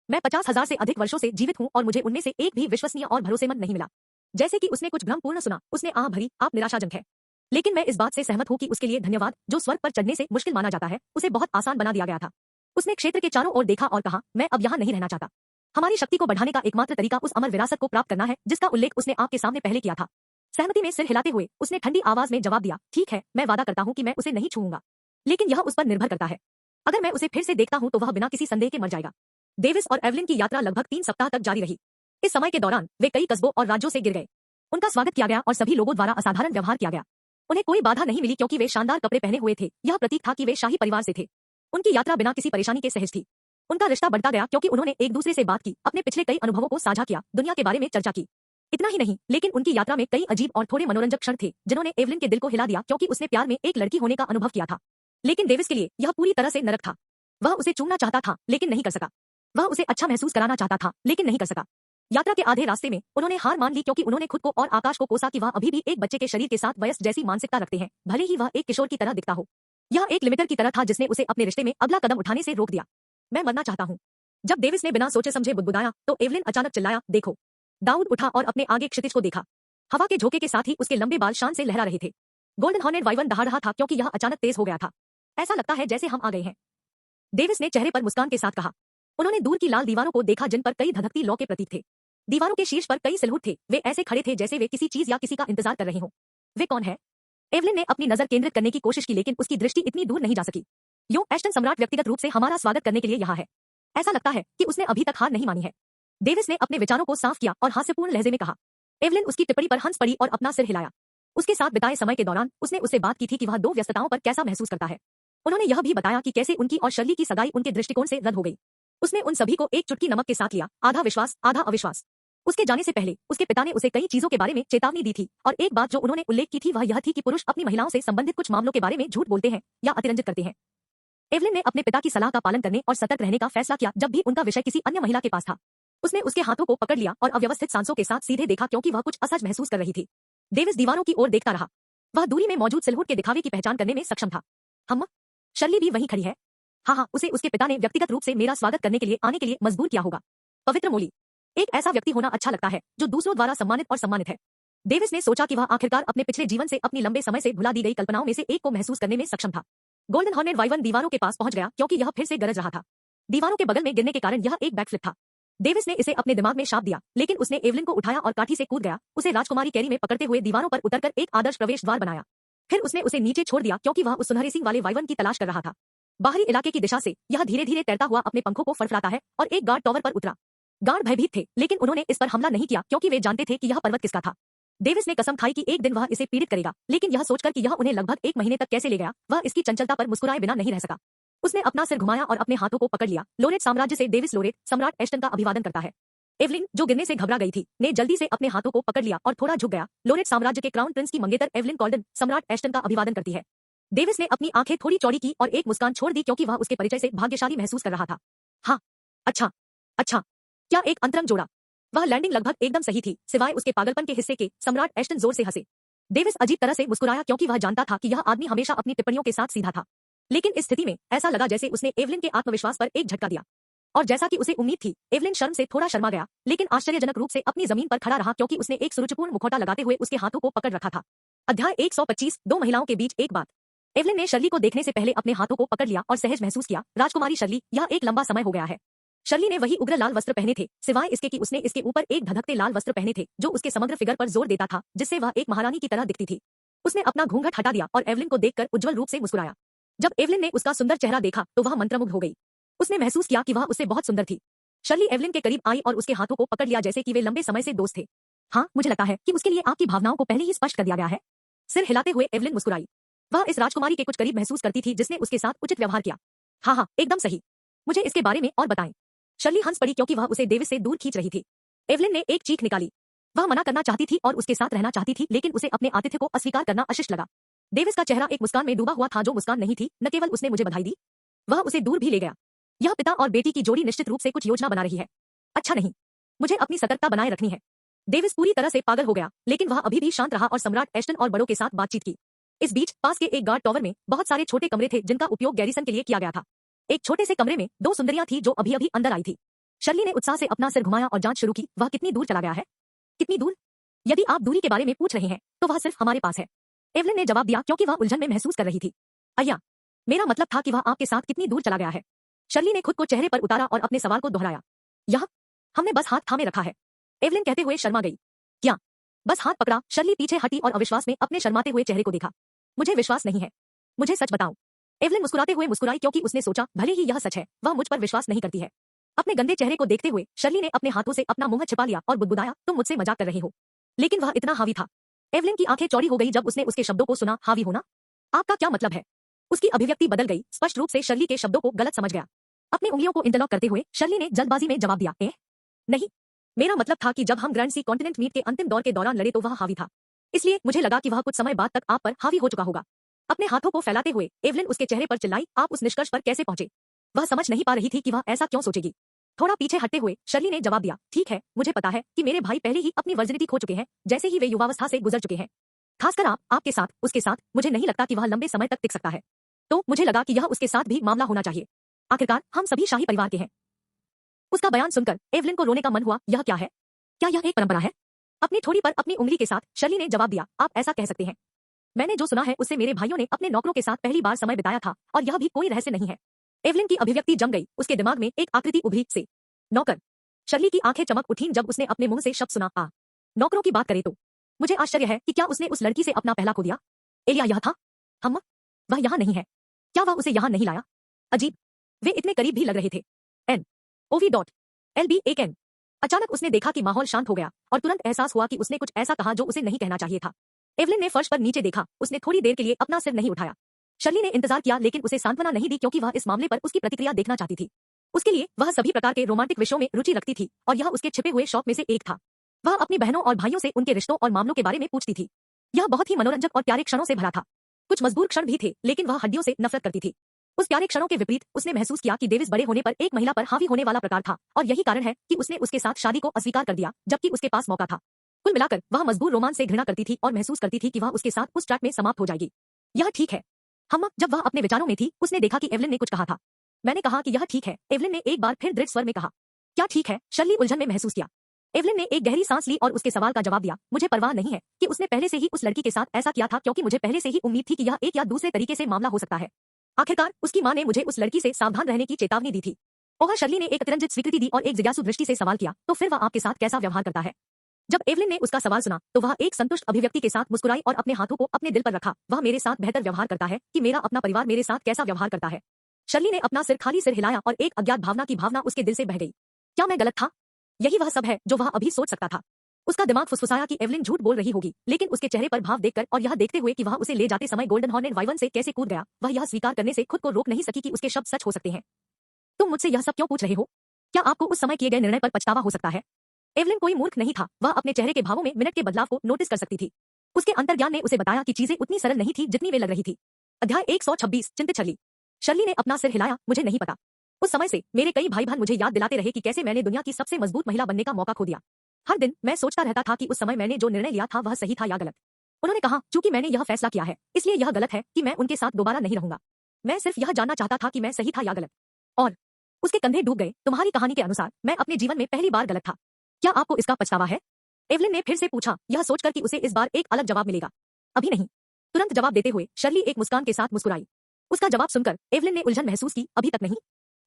मैं 50,000 से अधिक वर्षों से जीवित हूँ और मुझे उनमें से एक भी विश्वसनीय और भरोसेमंद नहीं मिला। जैसे कि उसने कुछ भ्रमपूर्ण सुना, उसने आह भरी, आप निराशाजनक है। लेकिन मैं इस बात से सहमत हूँ कि उसके लिए धन्यवाद, जो स्वर्ग पर चढ़ने से मुश्किल माना जाता है, उसे बहुत आसान बना दिया गया था। उसने क्षेत्र के चारों ओर देखा और कहा, मैं अब यहाँ नहीं रहना चाहता। हमारी शक्ति को बढ़ाने का एकमात्र तरीका उस अमर विरासत को प्राप्त करना है जिसका उल्लेख उसने आपके सामने पहले किया था। सहमति में सिर हिलाते हुए उसने ठंडी आवाज में जवाब दिया, ठीक है, मैं वादा करता हूँ कि मैं उसे नहीं छूऊंगा, लेकिन यह उस पर निर्भर करता है। अगर मैं उसे फिर से देखता हूँ तो वह बिना किसी संदेह के मर जाएगा। डेविस और एवलिन की यात्रा लगभग 3 सप्ताह तक जारी रही। इस समय के दौरान वे कई कस्बों और राज्यों से गिर गए। उनका स्वागत किया गया और सभी लोगों द्वारा असाधारण व्यवहार किया गया। उन्हें कोई बाधा नहीं मिली क्योंकि वे शानदार कपड़े पहने हुए थे। यह प्रतीक था कि वे शाही परिवार से थे। उनकी यात्रा बिना किसी परेशानी के सहज थी। उनका रिश्ता बढ़ता गया क्योंकि उन्होंने एक दूसरे से बात की, अपने पिछले कई अनुभवों को साझा किया, दुनिया के बारे में चर्चा की। इतना ही नहीं, लेकिन उनकी यात्रा में कई अजीब और थोड़े मनोरंजक क्षण थे जिन्होंने एवलिन के दिल को हिला दिया क्योंकि उसने प्यार में एक लड़की होने का अनुभव किया था। लेकिन डेविस के लिए यह पूरी तरह से नरक था। वह उसे चूमना चाहता था लेकिन नहीं कर सका। वह उसे अच्छा महसूस कराना चाहता था लेकिन नहीं कर सका। यात्रा के आधे रास्ते में उन्होंने हार मान ली क्योंकि उन्होंने खुद को और आकाश को कोसा कि वह अभी भी एक बच्चे के शरीर के साथ वयस्क जैसी मानसिकता रखते हैं, भले ही वह एक किशोर की तरह दिखता हो। यह एक लिमिटर की तरह था जिसने उसे अपने रिश्ते में अगला कदम उठाने से रोक दिया। मैं मरना चाहता हूँ। जब डेविस ने बिना सोचे समझे बुदबुदाया तो एवलिन अचानक चिल्लाया, देखो। दाऊद उठा और अपने आगे क्षितिज को देखा। हवा के झोंके के साथ ही उसके लंबे बाल शान से लहरा रहे थे। गोल्डन हॉर्नेट वाइवन दहाड़ रहा था क्योंकि यह अचानक तेज हो गया था। ऐसा लगता है जैसे हम आ गए हैं, डेविस ने चेहरे पर मुस्कान के साथ कहा। उन्होंने दूर की लाल दीवारों को देखा जिन पर कई धधकती लौ के प्रतीक थे। दीवारों के शीर्ष पर कई सिलहुट थे, वे ऐसे खड़े थे जैसे वे किसी चीज या किसी का इंतजार कर रहे हों। वे कौन है? एवलिन ने अपनी नजर केंद्रित करने की कोशिश की लेकिन उसकी दृष्टि इतनी दूर नहीं जा सकी। यो एस्टन सम्राट व्यक्तिगत रूप से हमारा स्वागत करने के लिए यहाँ है। ऐसा लगता है कि उसने अभी तक हार नहीं मानी है। डेविस ने अपने विचारों को साफ किया और हास्यपूर्ण लहजे में कहा। एवलिन उसकी टिप्पणी पर हंस पड़ी और अपना सिर हिलाया। उसके साथ बिताए समय के दौरान उसने उससे बात की थी कि वह दो व्यस्तताओं पर कैसा महसूस करता है। उन्होंने यह भी बताया कि कैसे उनकी और शर्ली की सगाई उनके दृष्टिकोण से रद्द हो गई। उसने उन सभी को एक चुटकी नमक के साथ लिया, आधा विश्वास आधा अविश्वास। उसके जाने से पहले उसके पिता ने उसे कई चीजों के बारे में चेतावनी दी थी और एक बात जो उन्होंने उल्लेख की थी वह यह थी कि पुरुष अपनी महिलाओं से संबंधित कुछ मामलों के बारे में झूठ बोलते हैं या अतिरंजित करते हैं। एवलिन ने अपने पिता की सलाह का पालन करने और सतर्क रहने का फैसला किया जब भी उनका विषय किसी अन्य महिला के पास था। उसने उसके हाथों को पकड़ लिया और अव्यवस्थित सांसों के साथ सीधे देखा क्योंकि वह कुछ असहज महसूस कर रही थी। डेविस दीवारों की ओर देखता रहा। वह दूरी में मौजूद सिलहुट के दिखावे की पहचान करने में सक्षम था। हम शर्ली भी वहीं खड़ी है। हाँ, उसे उसके पिता ने व्यक्तिगत रूप से मेरा स्वागत करने के लिए आने के लिए मजबूर किया होगा। पवित्र मोली, एक ऐसा व्यक्ति होना अच्छा लगता है जो दूसरों द्वारा सम्मानित और सम्मानित है। डेविस ने सोचा कि वह आखिरकार अपने पिछले जीवन से अपनी लंबे समय से भुला दी गई कल्पनाओं में से एक को महसूस करने में सक्षम था। गोल्डन हॉर्नेट वाइवन दीवारों के पास पहुंच गया क्योंकि यह फिर से गरज रहा था। दीवारों के बगल में गिरने के कारण यह एक बैकफ्लिप था। डेविस ने इसे अपने दिमाग में छाप दिया लेकिन उसने एवलिन को उठाया और काठी से कूद गया, उसे राजकुमारी कैरी में पकड़ते हुए दीवारों पर उतरकर एक आदर्श प्रवेश द्वार बनाया। फिर उसने उसे नीचे छोड़ दिया क्योंकि वह उस सुनहरे सिंह वाले वाइवन की तलाश कर रहा था। बाहरी इलाके की दिशा से यह धीरे धीरे तैरता हुआ अपने पंखों को फड़फड़ाता है और एक गार्ड टॉवर पर उतरा। गार्ड भयभीत थे लेकिन उन्होंने इस पर हमला नहीं किया क्योंकि वे जानते थे कि यह पर्वत किसका था। डेविस ने कसम खाई कि एक दिन वह इसे पीड़ित करेगा, लेकिन यह सोचकर कि यह उन्हें लगभग एक महीने तक कैसे ले गया, वह इसकी चंचलता पर मुस्कुराए बिना नहीं रह सका। उसने अपना सिर घुमाया और अपने हाथों को पकड़ लिया। लोरेट साम्राज्य से डेविस लोरेट सम्राट एस्टन का अभिवादन करता है। एवलिन, जो गिरने से घबरा गई थी, ने जल्दी से अपने हाथों को पकड़ लिया और थोड़ा झुक गया। लोरेट साम्राज्य के क्राउन प्रिंस की मंगेतर एवलिन कॉल्डन सम्राट एस्टन का अभिवादन करती है। डेविस ने अपनी आंखें थोड़ी चौड़ी की और एक मुस्कान छोड़ दी क्योंकि वह उसके परिचय से भाग्यशाली महसूस कर रहा था। हाँ, अच्छा, क्या एक अंतरंग जोड़ा। वह लैंडिंग लगभग एकदम सही थी, सिवाय उसके पागलपन के हिस्से के। सम्राट एस्टन जोर से हंसे। डेविस अजीब तरह से मुस्कुराया क्योंकि वह जानता था कि यह आदमी हमेशा अपनी टिप्पणियों के साथ सीधा था, लेकिन इस स्थिति में ऐसा लगा जैसे उसने एवलिन के आत्मविश्वास पर एक झटका दिया। और जैसा कि उसे उम्मीद थी, एवलिन शर्म से थोड़ा शर्मा गया, लेकिन आश्चर्यजनक रूप से अपनी जमीन पर खड़ा रहा क्योंकि उसने एक सुरुचिपूर्ण मुखौटा लगाते हुए उसके हाथों को पकड़ रखा था। अध्याय 125, दो महिलाओं के बीच एक बात। एवलिन ने शर्ली को देखने से पहले अपने हाथों को पकड़ लिया और सहज महसूस किया, राजकुमारी शर्ली, यह एक लंबा समय हो गया है। शर्ली ने वही उग्र लाल वस्त्र पहने थे, सिवाय इसके कि उसने इसके ऊपर एक धधकते लाल वस्त्र पहने थे जो उसके समग्र फिगर पर जोर देता था, जिससे वह एक महारानी की तरह दिखती थी। उसने अपना घूंघट हटा दिया और एवलिन को देखकर उज्जवल रूप से मुस्कुराया। जब एवलिन ने उसका सुंदर चेहरा देखा तो वह मंत्रमुग्ध हो गई। उसने महसूस किया कि वह उससे बहुत सुंदर थी। शर्ली एवलिन के करीब आई और उसके हाथों को पकड़ लिया जैसे कि वे लंबे समय से दोस्त थे। हाँ, मुझे लगता है कि उसके लिए आपकी भावनाओं को पहले ही स्पष्ट कर दिया गया है। सिर हिलाते हुए एवलिन मुस्कुराई। वह इस राजकुमारी के कुछ करीब महसूस करती थी जिसने उसके साथ उचित व्यवहार किया। हाँ, एकदम सही। मुझे इसके बारे में और बताएं। शर्ली हंस पड़ी क्योंकि वह उसे डेविस से दूर खींच रही थी। एवलिन ने एक चीख निकाली। वह मना करना चाहती थी और उसके साथ रहना चाहती थी, लेकिन उसे अपने आतिथ्य को अस्वीकार करना अशिष्ट लगा। डेविस का चेहरा एक मुस्कान में डूबा हुआ था जो मुस्कान नहीं थी। न केवल उसने मुझे बधाई दी, वह उसे दूर भी ले गया। यह पिता और बेटी की जोड़ी निश्चित रूप से कुछ योजना बना रही है। अच्छा नहीं, मुझे अपनी सतर्कता बनाए रखनी है। डेविस पूरी तरह से पागल हो गया, लेकिन वह अभी भी शांत रहा और सम्राट एस्टन और बड़ों के साथ बातचीत की। इस बीच पास के एक गार्ड टॉवर में बहुत सारे छोटे कमरे थे जिनका उपयोग गैरिसन के लिए किया गया था। एक छोटे से कमरे में दो सुंदरियां थी जो अभी अभी अंदर आई थी। शर्ली ने उत्साह से अपना सिर घुमाया और जांच शुरू की। वह कितनी दूर चला गया है? कितनी दूर? यदि आप दूरी के बारे में पूछ रहे हैं तो वह सिर्फ हमारे पास है, एवलिन ने जवाब दिया क्योंकि वह उलझन में महसूस कर रही थी। अय्या, मेरा मतलब था कि वह आपके साथ कितनी दूर चला गया है। शर्ली ने खुद को चेहरे पर उतारा और अपने सवाल को दोहराया। यह हमने बस हाथ थामे रखा है, एवलिन कहते हुए शर्मा गई। क्या बस हाथ पकड़ा? शर्ली पीछे हटी और अविश्वास में अपने शर्माते हुए चेहरे को देखा। मुझे विश्वास नहीं है, मुझे सच बताओ। एवलिन मुस्कुराते हुए मुस्कुराई क्योंकि उसने सोचा भले ही यह सच है, वह मुझ पर विश्वास नहीं करती है। अपने गंदे चेहरे को देखते हुए शर्ली ने अपने हाथों से अपना मुंह छिपा लिया और बुदबुदाया, तुम मुझसे मजाक कर रहे हो। लेकिन वह इतना हावी था। एवलिन की आंखें चौड़ी हो गई जब उसने उसके शब्दों को सुना। हावी होना? आपका क्या मतलब है? उसकी अभिव्यक्ति बदल गई, स्पष्ट रूप से शर्ली के शब्दों को गलत समझ गया। अपनी उंगलियों को इंटरलॉक करते हुए शर्ली ने जल्दबाजी में जवाब दिया, नहीं, मेरा मतलब था कि जब हम ग्रैंड सी कॉन्टिनेंट मीट के अंतिम दौर के दौरान लड़े तो वह हावी था, इसलिए मुझे लगा कि वह कुछ समय बाद तक आप पर हावी हो चुका होगा। अपने हाथों को फैलाते हुए एवलिन उसके चेहरे पर चिल्लाई, आप उस निष्कर्ष पर कैसे पहुंचे? वह समझ नहीं पा रही थी कि वह ऐसा क्यों सोचेगी। थोड़ा पीछे हटते हुए शर्ली ने जवाब दिया, ठीक है, मुझे पता है कि मेरे भाई पहले ही अपनी वर्जिनिटी खो चुके हैं, जैसे ही वे युवावस्था से गुजर चुके हैं। खासकर आपके साथ, उसके साथ, मुझे नहीं लगता कि वह लंबे समय तक टिक सकता है। तो मुझे लगा कि यह उसके साथ भी मामला होना चाहिए। आखिरकार हम सभी शाही परिवार के हैं। उसका बयान सुनकर एवलिन को रोने का मन हुआ। यह क्या है? क्या यह एक परंपरा है? अपनी ठोड़ी पर अपनी उंगली के साथ शर्ली ने जवाब दिया, आप ऐसा कह सकते हैं। मैंने जो सुना है उससे मेरे भाइयों ने अपने नौकरों के साथ पहली बार समय बिताया था, और यह भी कोई रहस्य नहीं है। एवलिन की अभिव्यक्ति जम गई, उसके दिमाग में एक आकृति उभरी से नौकर। शर्ली की आंखें चमक उठीं जब उसने अपने मुंह से शब्द सुना, नौकरों की बात करें तो मुझे आश्चर्य है कि क्या उसने उस लड़की से अपना पहला खो दिया। एलिया यह था? हम वह यहाँ नहीं है। क्या वह उसे यहाँ नहीं लाया? अजीब, वे इतने करीब भी लग रहे थे। एन ओवी डॉट LB एक एन। अचानक उसने देखा कि माहौल शांत हो गया और तुरंत एहसास हुआ कि उसने कुछ ऐसा कहा जो उसे नहीं कहना चाहिए था। एवलिन ने फर्श पर नीचे देखा, उसने थोड़ी देर के लिए अपना सिर नहीं उठाया। शर्ली ने इंतजार किया लेकिन उसे सांत्वना नहीं दी क्योंकि वह इस मामले पर उसकी प्रतिक्रिया देखना चाहती थी। उसके लिए वह सभी प्रकार के रोमांटिक विषयों में रुचि रखती थी और यह उसके छिपे हुए शौक में से एक था। वह अपनी बहनों और भाइयों से उनके रिश्तों और मामलों के बारे में पूछती थी। यह बहुत ही मनोरंजक और प्यारे क्षणों से भरा था। कुछ मजबूर क्षण भी थे लेकिन वह हड्डियों से नफरत करती थी। उस प्यारे क्षणों के विपरीत उसने महसूस किया कि डेविस बड़े होने पर एक महिला पर हावी होने वाला प्रकार था और यही कारण है कि उसने उसके साथ शादी को अस्वीकार कर दिया जबकि उसके पास मौका था। कुल मिलाकर वह मजबूर रोमांस से घृणा करती थी और महसूस करती थी कि वह उसके साथ उस ट्रैक में समाप्त हो जाएगी। यह ठीक है। जब वह अपने विचारों में थी उसने देखा कि एवलिन ने कुछ कहा था। मैंने कहा कि यह ठीक है, एवलिन ने एक बार फिर दृढ़ स्वर में कहा। क्या ठीक है? शर्ली उलझन में महसूस किया। एवलिन ने एक गहरी सांस ली और उसके सवाल का जवाब दिया, मुझे परवाह नहीं है कि उसने पहले से ही उस लड़की के साथ ऐसा किया था क्योंकि मुझे पहले से ही उम्मीद थी कि यह एक या दूसरे तरीके से मामला हो सकता है। आखिरकार उसकी मां ने मुझे उस लड़की से सावधान रहने की चेतावनी दी थी। ओह, शर्ली ने एक अतिरंजित स्वीकृति दी और एक जिज्ञासु दृष्टि से सवाल किया, तो फिर वह आपके साथ कैसा व्यवहार करता है? जब एवलिन ने उसका सवाल सुना तो वह एक संतुष्ट अभिव्यक्ति के साथ मुस्कुराई और अपने हाथों को अपने दिल पर रखा। वह मेरे साथ बेहतर व्यवहार करता है कि मेरा अपना परिवार मेरे साथ कैसा व्यवहार करता है। शर्ली ने अपना खाली सिर हिलाया और एक अज्ञात भावना की भावना उसके दिल से बह गई। क्या मैं गलत था? यही वह सब है जो वह अभी सोच सकता था। उसका दिमाग फुसफुसाया कि एवलिन झूठ बोल रही होगी, लेकिन उसके चेहरे पर भाव देखकर और यह देखते हुए कि वह उसे ले जाते समय गोल्डन हॉर्नेट वाइवन से कैसे कूद गया, वह यह स्वीकार करने से खुद को रोक नहीं सकी कि उसके शब्द सच हो सकते हैं। तुम मुझसे यह सब क्यों पूछ रहे हो? क्या आपको उस समय किए गए निर्णय पर पछतावा हो सकता है? एवलिन कोई मूर्ख नहीं था, वह अपने चेहरे के भावों में मिनट के बदलाव को नोटिस कर सकती थी। उसके अंतर्ज्ञान ने उसे बताया कि चीजें उतनी सरल नहीं थी जितनी वे लग रही थी। अध्याय 126, चिंतित शर्ली। शर्ली ने अपना सिर हिलाया, मुझे नहीं पता। उस समय से मेरे कई भाई बहन मुझे याद दिलाते रहे कि कैसे मैंने दुनिया की सबसे मजबूत महिला बनने का मौका खो दिया। हर दिन मैं सोचता रहता था कि उस समय मैंने जो निर्णय लिया था वह सही था या गलत। उन्होंने कहा, चूंकि मैंने यह फैसला किया है इसलिए यह गलत है कि मैं उनके साथ दोबारा नहीं रहूंगा। मैं सिर्फ यह जानना चाहता था कि मैं सही था या गलत। और उसके कंधे डूब गए। तुम्हारी कहानी के अनुसार मैं अपने जीवन में पहली बार गलत था। क्या आपको इसका पछतावा है? एवलिन ने फिर से पूछा, यह सोचकर कि उसे इस बार एक अलग जवाब मिलेगा। अभी नहीं। तुरंत जवाब देते हुए शर्ली एक मुस्कान के साथ मुस्कुराई। उसका जवाब सुनकर एवलिन ने उलझन महसूस की, अभी तक नहीं।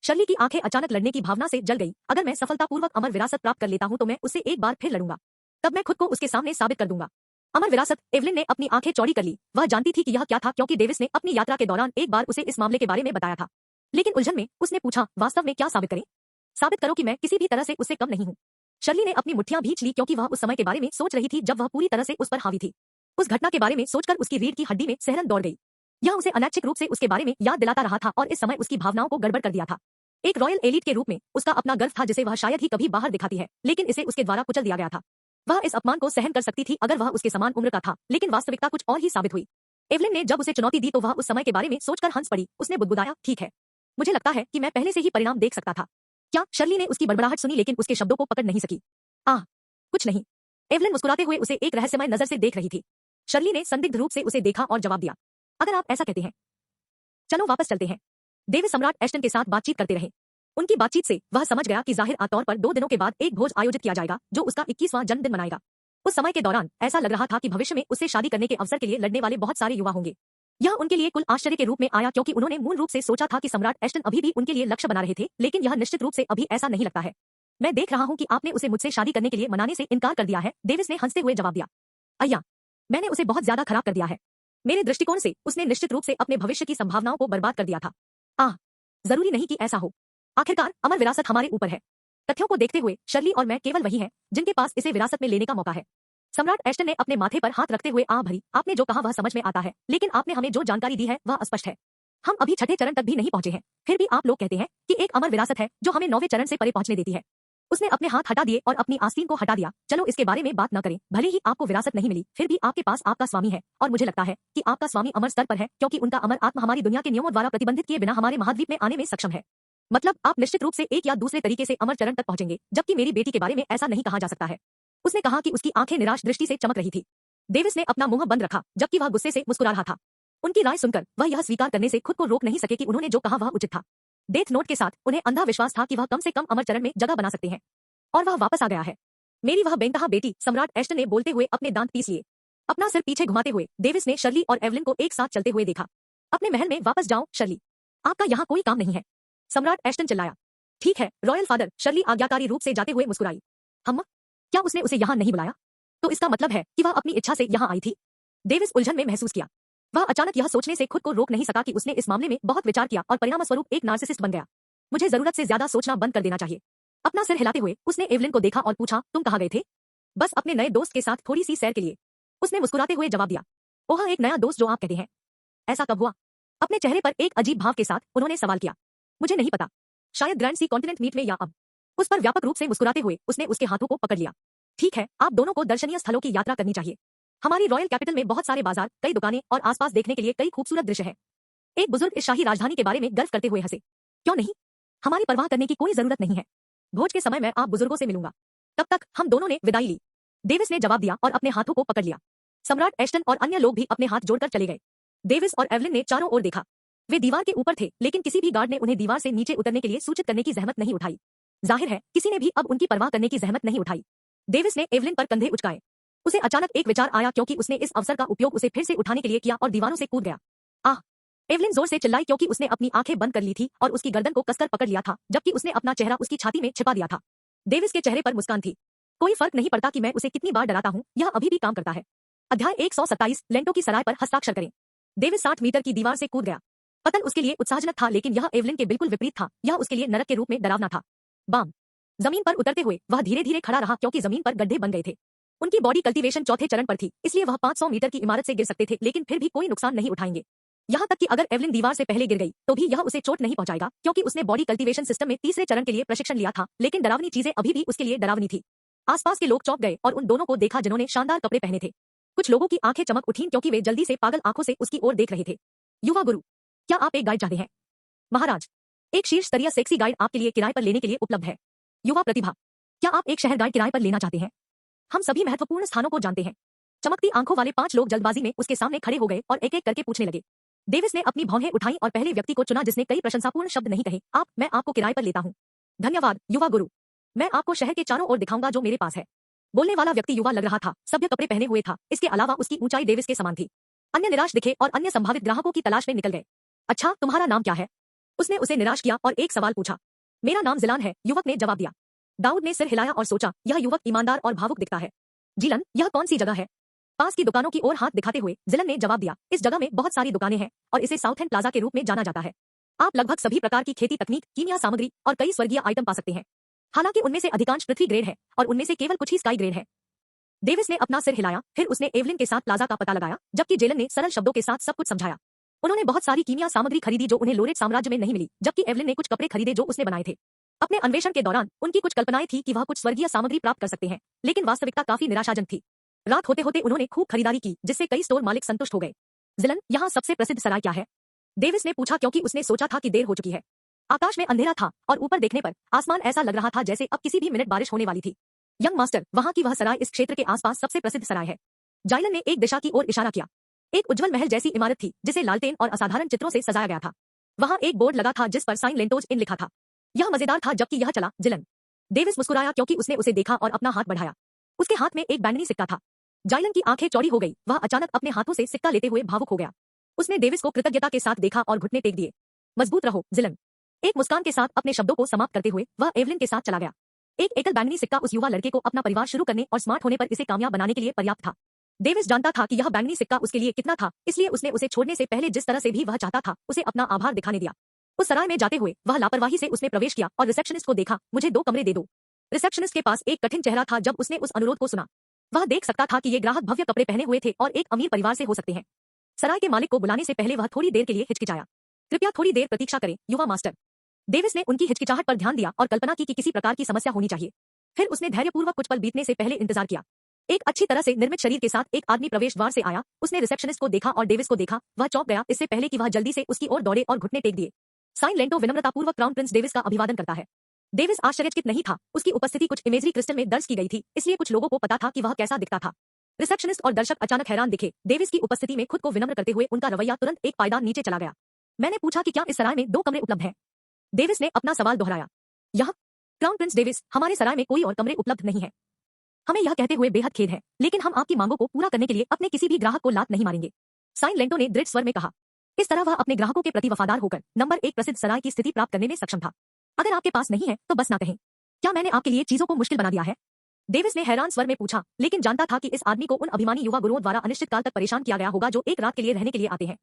शर्ली की आंखें अचानक लड़ने की भावना से जल गई। अगर मैं सफलतापूर्वक अमर विरासत प्राप्त कर लेता हूं तो मैं उससे एक बार फिर लड़ूंगा। तब मैं खुद को उसके सामने साबित कर दूंगा। अमर विरासत। एवलिन ने अपनी आंखें चौड़ी कर ली। वह जानती थी कि यह क्या था क्योंकि डेविस ने अपनी यात्रा के दौरान एक बार उसे इस मामले के बारे में बताया था। लेकिन उलझन में उसने पूछा, वास्तव में क्या साबित करें? साबित करो कि मैं किसी भी तरह से उससे कम नहीं हूं। शर्ली ने अपनी मुट्ठियां भींच ली क्योंकि वह उस समय के बारे में सोच रही थी जब वह पूरी तरह से उस पर हावी थी। उस घटना के बारे में सोचकर उसकी रीढ़ की हड्डी में सिहरन दौड़ गई। यह उसे अनैच्छिक रूप से उसके बारे में याद दिलाता रहा था और इस समय उसकी भावनाओं को गड़बड़ कर दिया था। एक रॉयल एलीट के रूप में उसका अपना गर्व था जिसे वह शायद ही कभी बाहर दिखाती है, लेकिन इसे उसके द्वारा कुचल दिया गया था। वह इस अपमान को सहन कर सकती थी अगर वह उसके समान उम्र का था, लेकिन वास्तविकता कुछ और ही साबित हुई। एवलिन ने जब उसे चुनौती दी तो वह उस समय के बारे में सोचकर हंस पड़ी। उसने बुदबुदाया, ठीक है, मुझे लगता है कि मैं पहले से ही परिणाम देख सकता था। क्या? शर्ली ने उसकी बड़बड़ाहट सुनी लेकिन उसके शब्दों को पकड़ नहीं सकी। कुछ नहीं। एवलिन मुस्कुराते हुए उसे एक रहस्यमय नजर से देख रही थी। शर्ली ने संदिग्ध रूप से उसे देखा और जवाब दिया, अगर आप ऐसा कहते हैं, चलो वापस चलते हैं। डेविस सम्राट एस्टन के साथ बातचीत करते रहे। उनकी बातचीत से वह समझ गया कि जाहिर तौर पर 2 दिनों के बाद एक भोज आयोजित किया जाएगा जो उसका 21वां जन्मदिन मनाएगा। उस समय के दौरान ऐसा लग रहा था कि भविष्य में उससे शादी करने के अवसर के लिए लड़ने वाले बहुत सारे युवा होंगे। यह उनके लिए कुल आश्चर्य के रूप में आया क्योंकि उन्होंने मूल रूप से सोचा था कि सम्राट एस्टन अभी भी उनके लिए लक्ष्य बना रहे थे, लेकिन यह निश्चित रूप से अभी ऐसा नहीं लगता है। मैं देख रहा हूं कि आपने उसे मुझसे शादी करने के लिए मनाने से इनकार कर दिया है, डेविस ने हंसते हुए जवाब दिया। अय्या, मैंने उसे बहुत ज्यादा खराब कर दिया है। मेरे दृष्टिकोण से उसने निश्चित रूप से अपने भविष्य की संभावनाओं को बर्बाद कर दिया था। जरूरी नहीं कि ऐसा हो। आखिरकार अमर विरासत हमारे ऊपर है। तथ्यों को देखते हुए शर्ली और मैं केवल वही हैं जिनके पास इसे विरासत में लेने का मौका है। सम्राट एस्टन ने अपने माथे पर हाथ रखते हुए भरी, आपने जो कहा वह समझ में आता है, लेकिन आपने हमें जो जानकारी दी है वह अस्पष्ट है। हम अभी छठे चरण तक भी नहीं पहुंचे हैं, फिर भी आप लोग कहते हैं कि एक अमर विरासत है जो हमें 9वें चरण से परे पहुंचने देती है। उसने अपने हाथ हटा दिए और अपनी आस्तीन को हटा दिया। चलो इसके बारे में बात न करें। भले ही आपको विरासत नहीं मिली, फिर भी आपके पास आपका स्वामी है, और मुझे लगता है कि आपका स्वामी अमर स्तर पर है क्योंकि उनका अमर आत्मा हमारी दुनिया के नियमों द्वारा प्रतिबंधित किए बिना हमारे महाद्वीप में आने में सक्षम है। मतलब आप निश्चित रूप से एक या दूसरे तरीके से अमर चरण तक पहुंचेंगे, जबकि मेरी बेटी के बारे में ऐसा नहीं कहा जा सकता है। उसने कहा कि उसकी आंखें निराश दृष्टि से चमक रही थी। डेविस ने अपना मुंह बंद रखा, जबकि वह गुस्से से मुस्कुरा रहा था। उनकी राय सुनकर वह यह स्वीकार करने से खुद को रोक नहीं सके कि उन्होंने जो कहा वह उचित था। डेथ नोट के साथ उन्हें अंधा विश्वास था कि वह कम से कम अमर चरण में जगह बना सकते हैं, और वह वापस आ गया है। मेरी वह बेनकहा बेटी, सम्राट एस्टन ने बोलते हुए अपने दांत पीस लिए। अपना सिर पीछे घुमाते हुए डेविस ने शर्ली और एवलिन को एक साथ चलते हुए देखा। अपने महल में वापस जाओ शर्ली, आपका यहाँ कोई काम नहीं है, सम्राट एस्टन चिल्लाया। ठीक है रॉयल फादर, शर्ली आज्ञाकारी रूप से जाते हुए मुस्कुराई। हम क्या उसने उसे यहाँ नहीं बुलाया? तो इसका मतलब है कि वह अपनी इच्छा से यहाँ आई थी। डेविस उलझन में महसूस किया। वह अचानक यह सोचने से खुद को रोक नहीं सका कि उसने इस मामले में बहुत विचार किया और परिणामस्वरूप एक नार्सिसिस्ट बन गया। मुझे जरूरत से ज्यादा सोचना बंद कर देना चाहिए। अपना सिर हिलाते हुए उसने एवलिन को देखा और पूछा, तुम कहाँ गए थे? बस अपने नए दोस्त के साथ थोड़ी सी सैर के लिए, उसने मुस्कुराते हुए जवाब दिया। ओह, एक नया दोस्त जो आप कहते हैं, ऐसा कब हुआ? अपने चेहरे पर एक अजीब भाव के साथ उन्होंने सवाल किया। मुझे नहीं पता, शायद ग्रैंड सी कॉन्टिनेंट मीट में या अब। उस पर व्यापक रूप से मुस्कुराते हुए उसने उसके हाथों को पकड़ लिया। ठीक है, आप दोनों को दर्शनीय स्थलों की यात्रा करनी चाहिए। हमारी रॉयल कैपिटल में बहुत सारे बाजार, कई दुकानें और आसपास देखने के लिए कई खूबसूरत दृश्य हैं। एक बुजुर्ग इस शाही राजधानी के बारे में गर्व करते हुए हंसे। क्यों नहीं, हमारी परवाह करने की कोई जरूरत नहीं है। भोज के समय मैं आप बुजुर्गों से मिलूंगा। तब तक हम दोनों ने विदाई ली। डेविस ने जवाब दिया और अपने हाथों को पकड़ लिया। सम्राट एस्टन और अन्य लोग भी अपने हाथ जोड़कर चले गए। डेविस और एवलिन ने चारों ओर देखा। वे दीवार के ऊपर थे, लेकिन किसी भी गार्ड ने उन्हें दीवार से नीचे उतरने के लिए सूचित करने की जहमत नहीं उठाई। जाहिर है किसी ने भी अब उनकी परवाह करने की जहमत नहीं उठाई। डेविस ने एवलिन पर कंधे उचकाए। उसे अचानक एक विचार आया, क्योंकि उसने इस अवसर का उपयोग उसे फिर से उठाने के लिए किया और दीवारों से कूद गया। आह! एवलिन जोर से चिल्लाई, क्योंकि उसने अपनी आंखें बंद कर ली थी और उसकी गर्दन को कसकर पकड़ लिया था, जबकि उसने अपना चेहरा उसकी छाती में छिपा दिया था। डेविस के चेहरे पर मुस्कान थी। कोई फर्क नहीं पड़ता कि मैं उसे कितनी बार डराता हूँ, यह अभी भी काम करता है। अध्याय 127, लेंटो की सराय पर हस्ताक्षर करें। डेविस 60 मीटर की दीवार से कूद गया। पतन उसके लिए उत्साहजनक था, लेकिन यह एवलिन के बिल्कुल विपरीत था। यह उसके लिए नरक के रूप में डरावना था। बाम! जमीन पर उतरते हुए वह धीरे धीरे खड़ा रहा, क्योंकि जमीन पर गड्ढे बन गए थे। उनकी बॉडी कल्टीवेशन चौथे चरण पर थी, इसलिए वह 500 मीटर की इमारत से गिर सकते थे, लेकिन फिर भी कोई नुकसान नहीं उठाएंगे। यहाँ तक कि अगर एवलिन दीवार से पहले गिर गई तो भी यह उसे चोट नहीं पहुंचाएगा, क्योंकि उसने बॉडी कल्टीवेशन सिस्टम में तीसरे चरण के लिए प्रशिक्षण लिया था। लेकिन डरावनी चीजें अभी भी उसके लिए डरावनी थी। आसपास के लोग चौंक गए और उन दोनों को देखा जिन्होंने शानदार कपड़े पहने थे। कुछ लोगों की आंखें चमक उठीं, क्योंकि वे जल्दी से पागल आंखों से उसकी ओर देख रहे थे। युवा गुरु, क्या आप एक गाइड चाहते हैं? महाराज, एक शीर्ष स्तरीय सेक्सी गाइड आपके लिए किराए पर लेने के लिए उपलब्ध है। युवा प्रतिभा, क्या आप एक शहर गाइड किराए पर लेना चाहते हैं? हम सभी महत्वपूर्ण स्थानों को जानते हैं। चमकती आंखों वाले 5 लोग जल्दबाजी में उसके सामने खड़े हो गए और एक एक करके पूछने लगे। डेविस ने अपनी भौहें उठाई और पहले व्यक्ति को चुना जिसने कई प्रशंसापूर्ण शब्द नहीं कहे। मैं आपको किराए पर लेता हूँ। धन्यवाद युवा गुरु, मैं आपको शहर के चारों ओर दिखाऊंगा जो मेरे पास है। बोलने वाला व्यक्ति युवा लग रहा था, सभ्य कपड़े पहने हुए था, इसके अलावा उसकी ऊंचाई डेविस के समान थी। अन्य निराश दिखे और अन्य संभावित ग्राहकों की तलाश में निकल गए। अच्छा, तुम्हारा नाम क्या है? उसने उसे निराश किया और एक सवाल पूछा। मेरा नाम जिलान है, युवक ने जवाब दिया। दाऊद ने सिर हिलाया और सोचा, यह युवक ईमानदार और भावुक दिखता है। जिलन, यह कौन सी जगह है? पास की दुकानों की ओर हाथ दिखाते हुए जिलन ने जवाब दिया, इस जगह में बहुत सारी दुकानें हैं और इसे साउथ एंड प्लाजा के रूप में जाना जाता है। आप लगभग सभी प्रकार की खेती तकनीक, कीमिया सामग्री और कई स्वर्गीय आइटम पा सकते हैं। हालांकि उनमें से अधिकांश पृथ्वी ग्रेड है और उनमें से केवल कुछ ही स्काई ग्रेड है। डेविस ने अपना सिर हिलाया, फिर उसने एवलिन के साथ प्लाजा का पता लगाया, जबकि जेलन ने सरल शब्दों के साथ सब कुछ समझाया। उन्होंने बहुत सारी कीमिया सामग्री खरीदी जो उन्हें लोरेट साम्राज्य में नहीं मिली, जबकि एवलिन ने कुछ कपड़े खरीदे जो उसने बनाए थे। अपने अन्वेषण के दौरान उनकी कुछ कल्पनाएं थी कि वह कुछ स्वर्गीय सामग्री प्राप्त कर सकते हैं, लेकिन वास्तविकता काफी निराशाजनक थी। रात होते होते उन्होंने खूब खरीदारी की, जिससे कई स्टोर मालिक संतुष्ट हो गए। जिलन, यहाँ सबसे प्रसिद्ध सराय क्या है? डेविस ने पूछा, क्योंकि उसने सोचा था कि देर हो चुकी है। आकाश में अंधेरा था और ऊपर देखने पर आसमान ऐसा लग रहा था जैसे अब किसी भी मिनट बारिश होने वाली थी। यंग मास्टर, वहाँ की वह सराय इस क्षेत्र के आसपास सबसे प्रसिद्ध सराय है। जाइलन ने एक दिशा की ओर इशारा किया। एक उज्जवल महल जैसी इमारत थी जिसे लालटेन और असाधारण चित्रों से सजाया गया था। वहाँ एक बोर्ड लगा था जिस पर साइन लेंटोज इन लिखा था। यह मजेदार था जबकि यह चला। जिलन, डेविस मुस्कुराया क्योंकि उसने उसे देखा और अपना हाथ बढ़ाया। उसके हाथ में एक बैंगनी सिक्का था। जाइलन की आंखें चौड़ी हो गई, वह अचानक अपने हाथों से सिक्का लेते हुए भावुक हो गया। उसने डेविस को कृतज्ञता के साथ देखा और घुटने टेक दिए। मजबूत रहो जिलन। एक मुस्कान के साथ अपने शब्दों को समाप्त करते हुए वह एवलिन के साथ चला गया। एक एकल बैंगनी सिक्का उस युवा लड़के को अपना परिवार शुरू करने और स्मार्ट होने पर इसे कामयाब बनाने के लिए पर्याप्त था। डेविस जानता था कि यह बैंगनी सिक्का उसके लिए कितना था, इसलिए उसने उसे छोड़ने से पहले जिस तरह से भी वह चाहता था उसे अपना आभार दिखाने दिया। उस सराय में जाते हुए वह लापरवाही से उसमें प्रवेश किया और रिसेप्शनिस्ट को देखा, मुझे 2 कमरे दे दो। रिसेप्शनिस्ट के पास एक कठिन चेहरा था जब उसने उस अनुरोध को सुना। वह देख सकता था कि ये ग्राहक भव्य कपड़े पहने हुए थे और एक अमीर परिवार से हो सकते हैं। सराय के मालिक को बुलाने से पहले वह थोड़ी देर के लिए हिचकिचाया। कृपया थोड़ी देर प्रतीक्षा करें युवा मास्टर। डेविस ने उनकी हिचकिचाहट पर ध्यान दिया और कल्पना की कि किसी प्रकार की समस्या होनी चाहिए। फिर उसने धैर्यपूर्वक कुछ पल बीतने से पहले इंतजार किया। एक अच्छी तरह से निर्मित शरीर के साथ एक आदमी प्रवेश द्वार से आया। उसने रिसेप्शनिस्ट को देखा और डेविस को देखा। वह चौंक गया इससे पहले कि वह जल्दी से उसकी ओर दौड़े और घुटने टेक दिए। साइन लेंटो विनम्रतापूर्वक क्राउन प्रिंस डेविस का अभिवादन करता है। डेविस आश्चर्यचकित नहीं था, उसकी उपस्थिति कुछ इमेजरी क्रिस्टल में दर्ज की गई थी, इसलिए कुछ लोगों को पता था कि वह कैसा दिखता था। रिसेप्शनिस्ट और दर्शक अचानक हैरान दिखे। डेविस की उपस्थिति में खुद को विनम्र करते हुए उनका रवैया तुरंत एक पायदान नीचे चला गया। मैंने पूछा कि क्या इस सराय में 2 कमरे उपलब्ध हैं? डेविस ने अपना सवाल दोहराया। यह क्राउन प्रिंस डेविस, हमारे सराय में कोई और कमरे उपलब्ध नहीं है। हमें यह कहते हुए बेहद खेद है, लेकिन हम आपकी मांगों को पूरा करने के लिए अपने किसी भी ग्राहक को लात नहीं मारेंगे। साइन लेंटो ने दृढ़ स्वर में कहा। इस तरह वह अपने ग्राहकों के प्रति वफादार होकर नंबर 1 प्रसिद्ध सराय की स्थिति प्राप्त करने में सक्षम था। अगर आपके पास नहीं है तो बस ना कहें। क्या मैंने आपके लिए चीजों को मुश्किल बना दिया है? डेविस ने हैरान स्वर में पूछा, लेकिन जानता था कि इस आदमी को उन अभिमानी युवा गुरुओं द्वारा अनिश्चित काल तक परेशान किया गया होगा जो एक रात के लिए रहने के लिए आते हैं।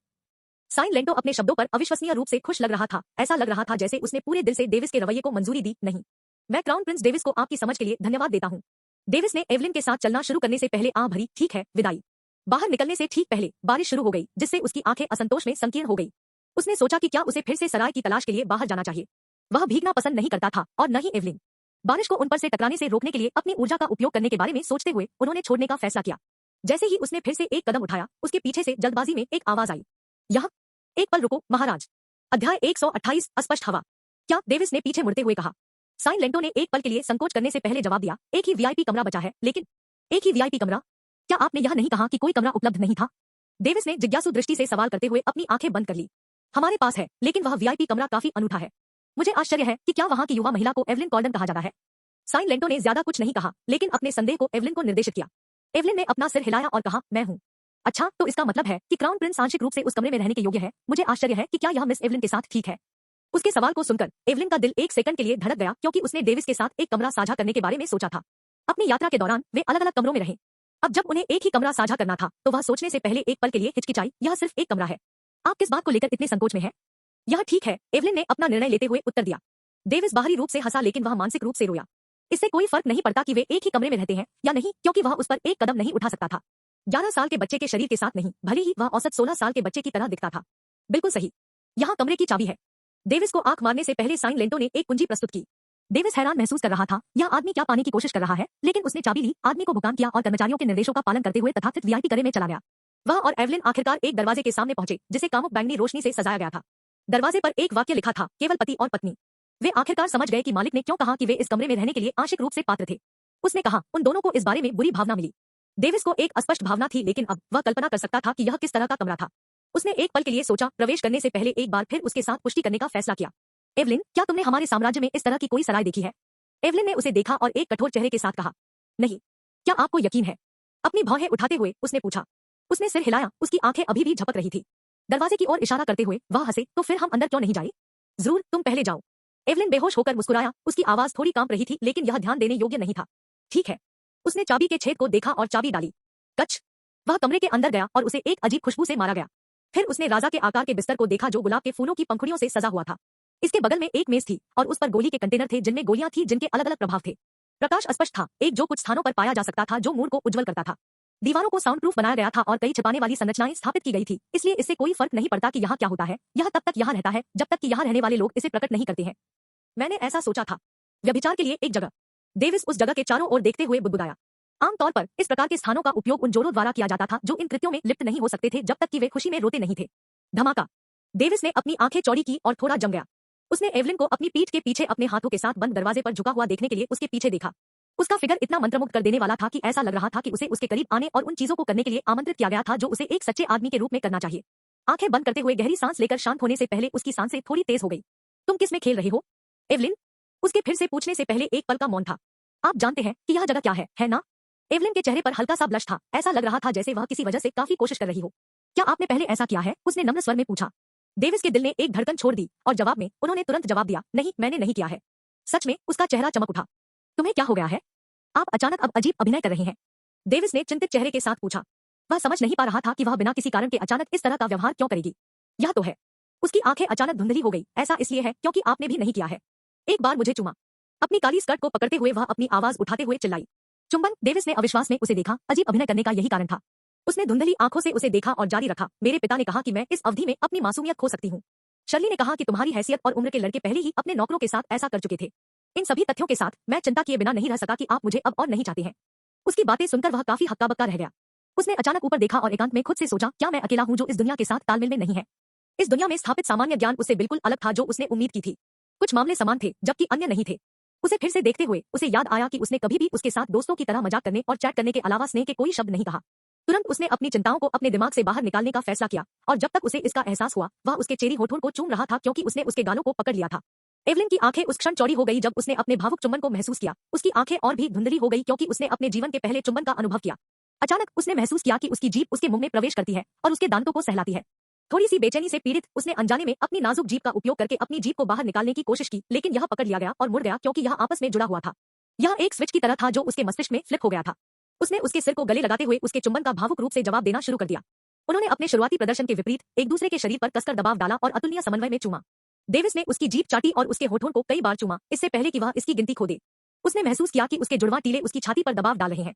साइन लेंटो अपने शब्दों पर अविश्वसनीय रूप से खुश लग रहा था। ऐसा लग रहा था जैसे उसने पूरे दिल से डेविस के रवैये को मंजूरी दी। नहीं, मैं क्राउन प्रिंस डेविस को आपकी समझ के लिए धन्यवाद देता हूँ। डेविस ने एवलिन के साथ चलना शुरू करने से पहले आह भरी ठीक है विदाई। बाहर निकलने से ठीक पहले बारिश शुरू हो गई, जिससे उसकी आंखें असंतोष में संकीर्ण हो गई। उसने सोचा कि क्या उसे फिर से सराय की तलाश के लिए बाहर जाना चाहिए। वह भीगना पसंद नहीं करता था और न ही एवलिन। बारिश को उन पर से टकराने से रोकने के लिए अपनी ऊर्जा का उपयोग करने के बारे में सोचते हुए उन्होंने छोड़ने का फैसला किया। जैसे ही उसने फिर से एक कदम उठाया, उसके पीछे से जल्दबाजी में एक आवाज आई। यह एक पल रुको महाराज। अध्याय 128 अस्पष्ट हवा। क्या? डेविस ने पीछे मुड़ते हुए कहा। साइन लेंटो ने एक पल के लिए संकोच करने से पहले जवाब दिया, एक ही वीआईपी कमरा बचा है। लेकिन एक ही वीआईपी कमरा? क्या आपने यह नहीं कहा कि कोई कमरा उपलब्ध नहीं था? डेविस ने जिज्ञासु दृष्टि से सवाल करते हुए अपनी आंखें बंद कर ली। हमारे पास है, लेकिन वह वीआईपी कमरा काफी अनूठा है। मुझे आश्चर्य है कि क्या वहां की युवा महिला को एवलिन कॉर्डन कहा जाता है। साइन लेंटो ने ज्यादा कुछ नहीं कहा, लेकिन अपने संदेह को एवलिन को निर्देशित किया। एवलिन ने अपना सिर हिलाया और कहा, मैं हूं। अच्छा, तो इसका मतलब है कि क्राउन प्रिंस आंशिक रूप से उस कमरे में रहने के योग्य है। मुझे आश्चर्य है कि क्या यह मिस एवलिन के साथ ठीक है। उसके सवाल को सुनकर एवलिन का दिल एक सेकंड के लिए धड़क गया, क्योंकि उसने डेविस के साथ एक कमरा साझा करने के बारे में सोचा था। अपनी यात्रा के दौरान वे अलग अलग कमरों में रहे। अब जब उन्हें एक ही कमरा साझा करना था, तो वह सोचने से पहले एक पल के लिए हिचकिचाई। यह सिर्फ एक कमरा है। आप किस बात को लेकर इतने संकोच में हैं? यह ठीक है, एवलिन ने अपना निर्णय लेते हुए उत्तर दिया। डेविस बाहरी रूप से हंसा, लेकिन वह मानसिक रूप से रोया। इससे कोई फर्क नहीं पड़ता कि वे एक ही कमरे में रहते हैं या नहीं, क्योंकि वह उस पर एक कदम नहीं उठा सकता था। 11 साल के बच्चे के शरीर के साथ नहीं, भले ही वह औसत 16 साल के बच्चे की तरह दिखता था। बिल्कुल सही। यहाँ कमरे की चाबी है। डेविस को आंख मारने से पहले साइन लेंटो ने एक कुंजी प्रस्तुत की। डेविस हैरान महसूस कर रहा था, यह आदमी क्या पाने की कोशिश कर रहा है, लेकिन उसने चाबी ली, आदमी को भुगतान किया और कर्मचारियों के निर्देशों का पालन करते हुए तथाकथित वीआईपी कमरे में चला गया। वह और एवलिन आखिरकार एक दरवाजे के सामने पहुंचे, जिसे कामुक बैंगनी रोशनी से सजाया गया था। दरवाजे पर एक वाक्य लिखा था, केवल पति और पत्नी। वे आखिरकार समझ गए कि मालिक ने क्यों कहा कि वे इस कमरे में रहने के लिए आंशिक रूप से पात्र थे। उसने कहा, उन दोनों को इस बारे में बुरी भावना मिली। डेविस को एक अस्पष्ट भावना थी, लेकिन अब वह कल्पना कर सकता था कि यह किस तरह का कमरा था। उसने एक पल के लिए सोचा, प्रवेश करने से पहले एक बार फिर उसके साथ पुष्टि करने का फैसला किया। एवलिन, क्या तुमने हमारे साम्राज्य में इस तरह की कोई सराय देखी है? एवलिन ने उसे देखा और एक कठोर चेहरे के साथ कहा, नहीं। क्या आपको यकीन है? अपनी भौहें उठाते हुए उसने पूछा। उसने सिर हिलाया, उसकी आंखें अभी भी झपक रही थी। दरवाजे की ओर इशारा करते हुए वह हंसे, तो फिर हम अंदर क्यों नहीं जाए? जरूर, तुम पहले जाओ। एवलिन बेहोश होकर मुस्कुराया, उसकी आवाज थोड़ी कांप रही थी, लेकिन यह ध्यान देने योग्य नहीं था। ठीक है। उसने चाबी के छेद को देखा और चाबी डाली। कच। वह कमरे के अंदर गया और उसे एक अजीब खुशबू से मारा गया। फिर उसने राजा के आकार के बिस्तर को देखा, जो गुलाब के फूलों की पंखुड़ियों से सजा हुआ था। इसके बगल में एक मेज थी और उस पर गोली के कंटेनर थे, जिनमें गोलियां थी, जिनके अलग अलग प्रभाव थे। प्रकाश अस्पष्ट था, एक जो कुछ स्थानों पर पाया जा सकता था, जो मूड को उज्जवल करता था। दीवारों को साउंड प्रूफ बनाया गया था और कई छिपाने वाली संरचनाएं स्थापित की गई थी, इसलिए इससे कोई फर्क नहीं पड़ता कि यहाँ क्या होता है। यह तब तक यहाँ रहता है जब तक कि यहाँ रहने वाले लोग इसे प्रकट नहीं करते हैं। मैंने ऐसा सोचा था। व्यभिचार के लिए एक जगह। डेविस उस जगह के चारों ओर देखते हुए बुदबुदाया। आमतौर पर इस प्रकार के स्थानों का उपयोग उन जोरों द्वारा किया जाता था जो इन कृत्यों में लिप्त नहीं हो सकते थे, जब तक कि वे खुशी में रोते नहीं थे। धमाका। डेविस ने अपनी आंखें चौड़ी की और थोड़ा जम गया। उसने एवलिन को अपनी पीठ के पीछे अपने हाथों के साथ बंद दरवाजे पर झुका हुआ देखने के लिए उसके पीछे देखा। उसका फिगर इतना मंत्रमुग्ध कर देने वाला था कि ऐसा लग रहा था कि उसे उसके करीब आने और उन चीजों को करने के लिए आमंत्रित किया गया था जो उसे एक सच्चे आदमी के रूप में करना चाहिए। आंखें बंद करते हुए गहरी सांस लेकर शांत होने से पहले उसकी सांसें थोड़ी तेज हो गई। तुम किस में खेल रहे हो, एवलिन? उसके फिर से पूछने से पहले एक पल का मौन था। आप जानते हैं कि यह जगह क्या है ना? एवलिन के चेहरे पर हल्का सा ब्लश था, ऐसा लग रहा था जैसे वह किसी वजह से काफी कोशिश कर रही हो। क्या आपने पहले ऐसा किया है? उसने नम्र स्वर में पूछा। डेविस के दिल ने एक धड़कन छोड़ दी और जवाब में उन्होंने तुरंत जवाब दिया, नहीं, मैंने नहीं किया है। सच में? उसका चेहरा चमक उठा। तुम्हें क्या हो गया है? आप अचानक अब अजीब अभिनय कर रही हैं। डेविस ने चिंतित चेहरे के साथ पूछा। वह समझ नहीं पा रहा था कि वह बिना किसी कारण के अचानक इस तरह का व्यवहार क्यों करेगी। यह तो है। उसकी आंखें अचानक धुंधली हो गई। ऐसा इसलिए है क्योंकि आपने भी नहीं किया है। एक बार मुझे चूमा। अपनी काली स्कर्ट को पकड़ते हुए वह अपनी आवाज उठाते हुए चिल्लाई। चुंबन। डेविस ने अविश्वास में उसे देखा। अजीब अभिनय करने का यही कारण था। उसने धुंधली आंखों से उसे देखा और जारी रखा। मेरे पिता ने कहा कि मैं इस अवधि में अपनी मासूमियत खो सकती हूँ। शर्ली ने कहा कि तुम्हारी हैसियत और उम्र के लड़के पहले ही अपने नौकरों के साथ ऐसा कर चुके थे। इन सभी तथ्यों के साथ मैं चिंता किए बिना नहीं रह सका कि आप मुझे अब और नहीं चाहते हैं। उसकी बातें सुनकर वह काफी हक्का बक्का रह गया। उसने अचानक ऊपर देखा और एकांत में खुद से सोचा, क्या मैं अकेला हूँ जो इस दुनिया के साथ तालमेल में नहीं है? इस दुनिया में स्थापित सामान्य ज्ञान उससे बिल्कुल अलग था जो उसने उम्मीद की थी। कुछ मामले समान थे जबकि अन्य नहीं थे। उसे फिर से देखते हुए उसे याद आया कि उसने कभी भी उसके साथ दोस्तों की तरह मजाक करने और चैट करने के अलावा स्नेह के कोई शब्द नहीं कहा। तुरंत उसने अपनी चिंताओं को अपने दिमाग से बाहर निकालने का फैसला किया और जब तक उसे इसका एहसास हुआ वह उसके चेरी होठों को चूम रहा था क्योंकि उसने उसके गालों को पकड़ लिया था। एवलिन की आंखें उस क्षण चौड़ी हो गई जब उसने अपने भावुक चुंबन को महसूस किया। उसकी आंखें और भी धुंधली हो गई क्योंकि उसने अपने जीवन के पहले चुंबन का अनुभव किया। अचानक उसने महसूस किया कि उसकी जीभ उसके मुंह में प्रवेश करती है और उसके दांतों को सहलाती है। थोड़ी सी बेचैनी से पीड़ित उसने अनजाने में अपनी नाजुक जीभ का उपयोग करके अपनी जीभ को बाहर निकालने की कोशिश की, लेकिन यह पकड़ लिया गया और मुड़ गया क्योंकि यह आपस में जुड़ा हुआ था। यह एक स्विच की तरह था जो उसके मस्तिष्क में फ्लिप हो गया था। उसने उसके सिर को गले लगाते हुए उसके चुंबन का भावुक रूप से जवाब देना शुरू कर दिया। उन्होंने अपने शुरुआती प्रदर्शन के विपरीत एक दूसरे के शरीर पर कसकर दबाव डाला और अतुलनीय समन्वय में चूमा। डेविस ने उसकी जीभ चाटी और उसके होठों को कई बार चूमा, इससे पहले कि वह इसकी गिनती खो दे। उसने महसूस किया कि उसके जुड़वां टीले उसकी छाती पर दबाव डाल रहे हैं।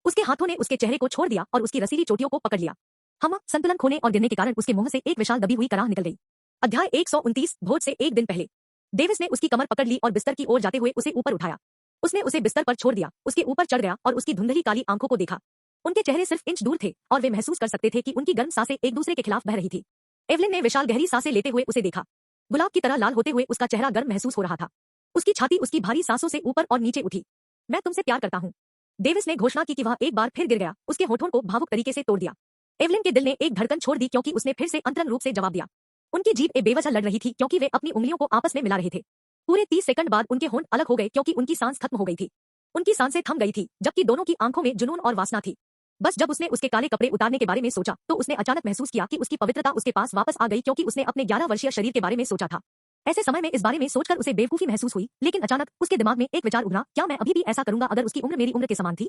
उसके हाथों ने उसके चेहरे को छोड़ दिया और उसकी रसीली चोटियों को पकड़ लिया। संतुलन खोने और गिरने के कारण उसके मुंह से एक विशाल दबी हुई कराह निकल गई। अध्याय 129 भोज से एक दिन पहले। डेविस ने उसकी कमर पकड़ ली और बिस्तर की ओर जाते हुए उसे ऊपर उठाया। उसने उसे बिस्तर पर छोड़ दिया, उसके ऊपर चढ़ गया और उसकी धुंधली काली आंखों को देखा। उनके चेहरे सिर्फ इंच दूर थे और वे महसूस कर सकते थे कि उनकी गर्म सांसें एक दूसरे के खिलाफ बह रही थी। एवलिन ने विशाल गहरी सांसें लेते हुए उसे देखा। गुलाब की तरह लाल होते हुए उसका चेहरा गर्म महसूस हो रहा था। उसकी छाती उसकी भारी सांसों से ऊपर और नीचे उठी। मैं तुमसे प्यार करता हूँ, डेविस ने घोषणा की कि वह एक बार फिर गिर गया, उसके होठों को भावुक तरीके से तोड़ दिया। एवलिन के दिल ने एक धड़कन छोड़ दी क्योंकि उसने फिर से अंतरंग रूप से जवाब दिया। उनकी जीभ बेवजह लड़ रही थी क्योंकि वे अपनी उंगलियों को आपस में मिला रहे थे। पूरे 30 सेकंड बाद उनके होंठ अलग हो गए क्योंकि उनकी सांस खत्म हो गई थी। उनकी सांसें थम गई थी जबकि दोनों की आंखों में जुनून और वासना थी। बस जब उसने उसके काले कपड़े उतारने के बारे में सोचा तो उसने अचानक महसूस किया कि उसकी पवित्रता उसके पास वापस आ गई क्योंकि उसने अपने 11 वर्षीय शरीर के बारे में सोचा था। ऐसे समय में इस बारे में सोचकर उसे बेवकूफी महसूस हुई, लेकिन अचानक उसके दिमाग में एक विचार उभरा, क्या मैं अभी भी ऐसा करूंगा अगर उसकी उम्र मेरी उम्र के समान थी?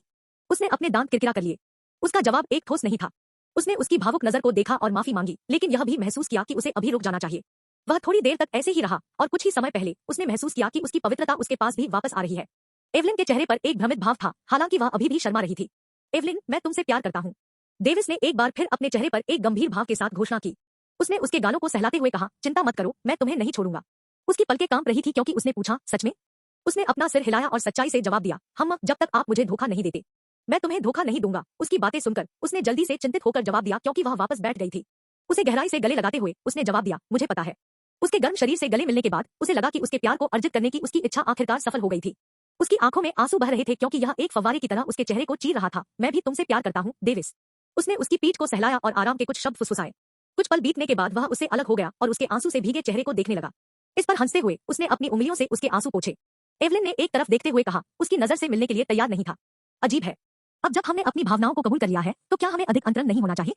उसने अपने दांत किरकिरा कर लिए। उसका जवाब एक ठोस नहीं था। उसने उसकी भावुक नजर को देखा और माफी मांगी, लेकिन यह भी महसूस किया कि उसे अभी रुक जाना चाहिए। वह थोड़ी देर तक ऐसे ही रहा और कुछ ही समय पहले उसने महसूस किया कि उसकी पवित्रता उसके पास भी वापस आ रही है। एवलिन के चेहरे पर एक भ्रमित भाव था, हालांकि वह अभी भी शर्मा रही थी। एवलिन, मैं तुमसे प्यार करता हूँ, डेविस ने एक बार फिर अपने चेहरे पर एक गंभीर भाव के साथ घोषणा की। उसने उसके गालों को सहलाते हुए कहा, चिंता मत करो, मैं तुम्हें नहीं छोड़ूंगा। उसकी पलकें कांप रही थी क्योंकि उसने पूछा, सच में? उसने अपना सिर हिलाया और सच्चाई से जवाब दिया, जब तक आप मुझे धोखा नहीं देते, मैं तुम्हें धोखा नहीं दूंगा। उसकी बातें सुनकर उसने जल्दी से चिंतित होकर जवाब दिया क्योंकि वह वापस बैठ गई थी। उसे गहराई से गले लगाते हुए उसने जवाब दिया, मुझे पता है। उसके गर्म शरीर से गले मिलने के बाद उसे लगा कि उसके प्यार को अर्जित करने की उसकी इच्छा आखिरकार सफल हो गई थी। उसकी आंखों में आंसू बह रहे थे क्योंकि यह एक फव्वारे की तरह उसके चेहरे को चीर रहा था। मैं भी तुमसे प्यार करता हूँ, डेविस। उसने उसकी पीठ को सहलाया और आराम के कुछ शब्द फुसफुसाए। कुछ पल बीतने के बाद वह उससे अलग हो गया और उसके आंसू से भीगे चेहरे को देखने लगा। इस पर हंसते हुए उसने अपनी उंगलियों से उसके आंसू पोंछे। एवलिन ने एक तरफ देखते हुए कहा, उसकी नजर से मिलने के लिए तैयार नहीं था। अजीब है, अब जब हमने अपनी भावनाओं को कबूल कर लिया है तो क्या हमें अधिक अंतरंग नहीं होना चाहिए?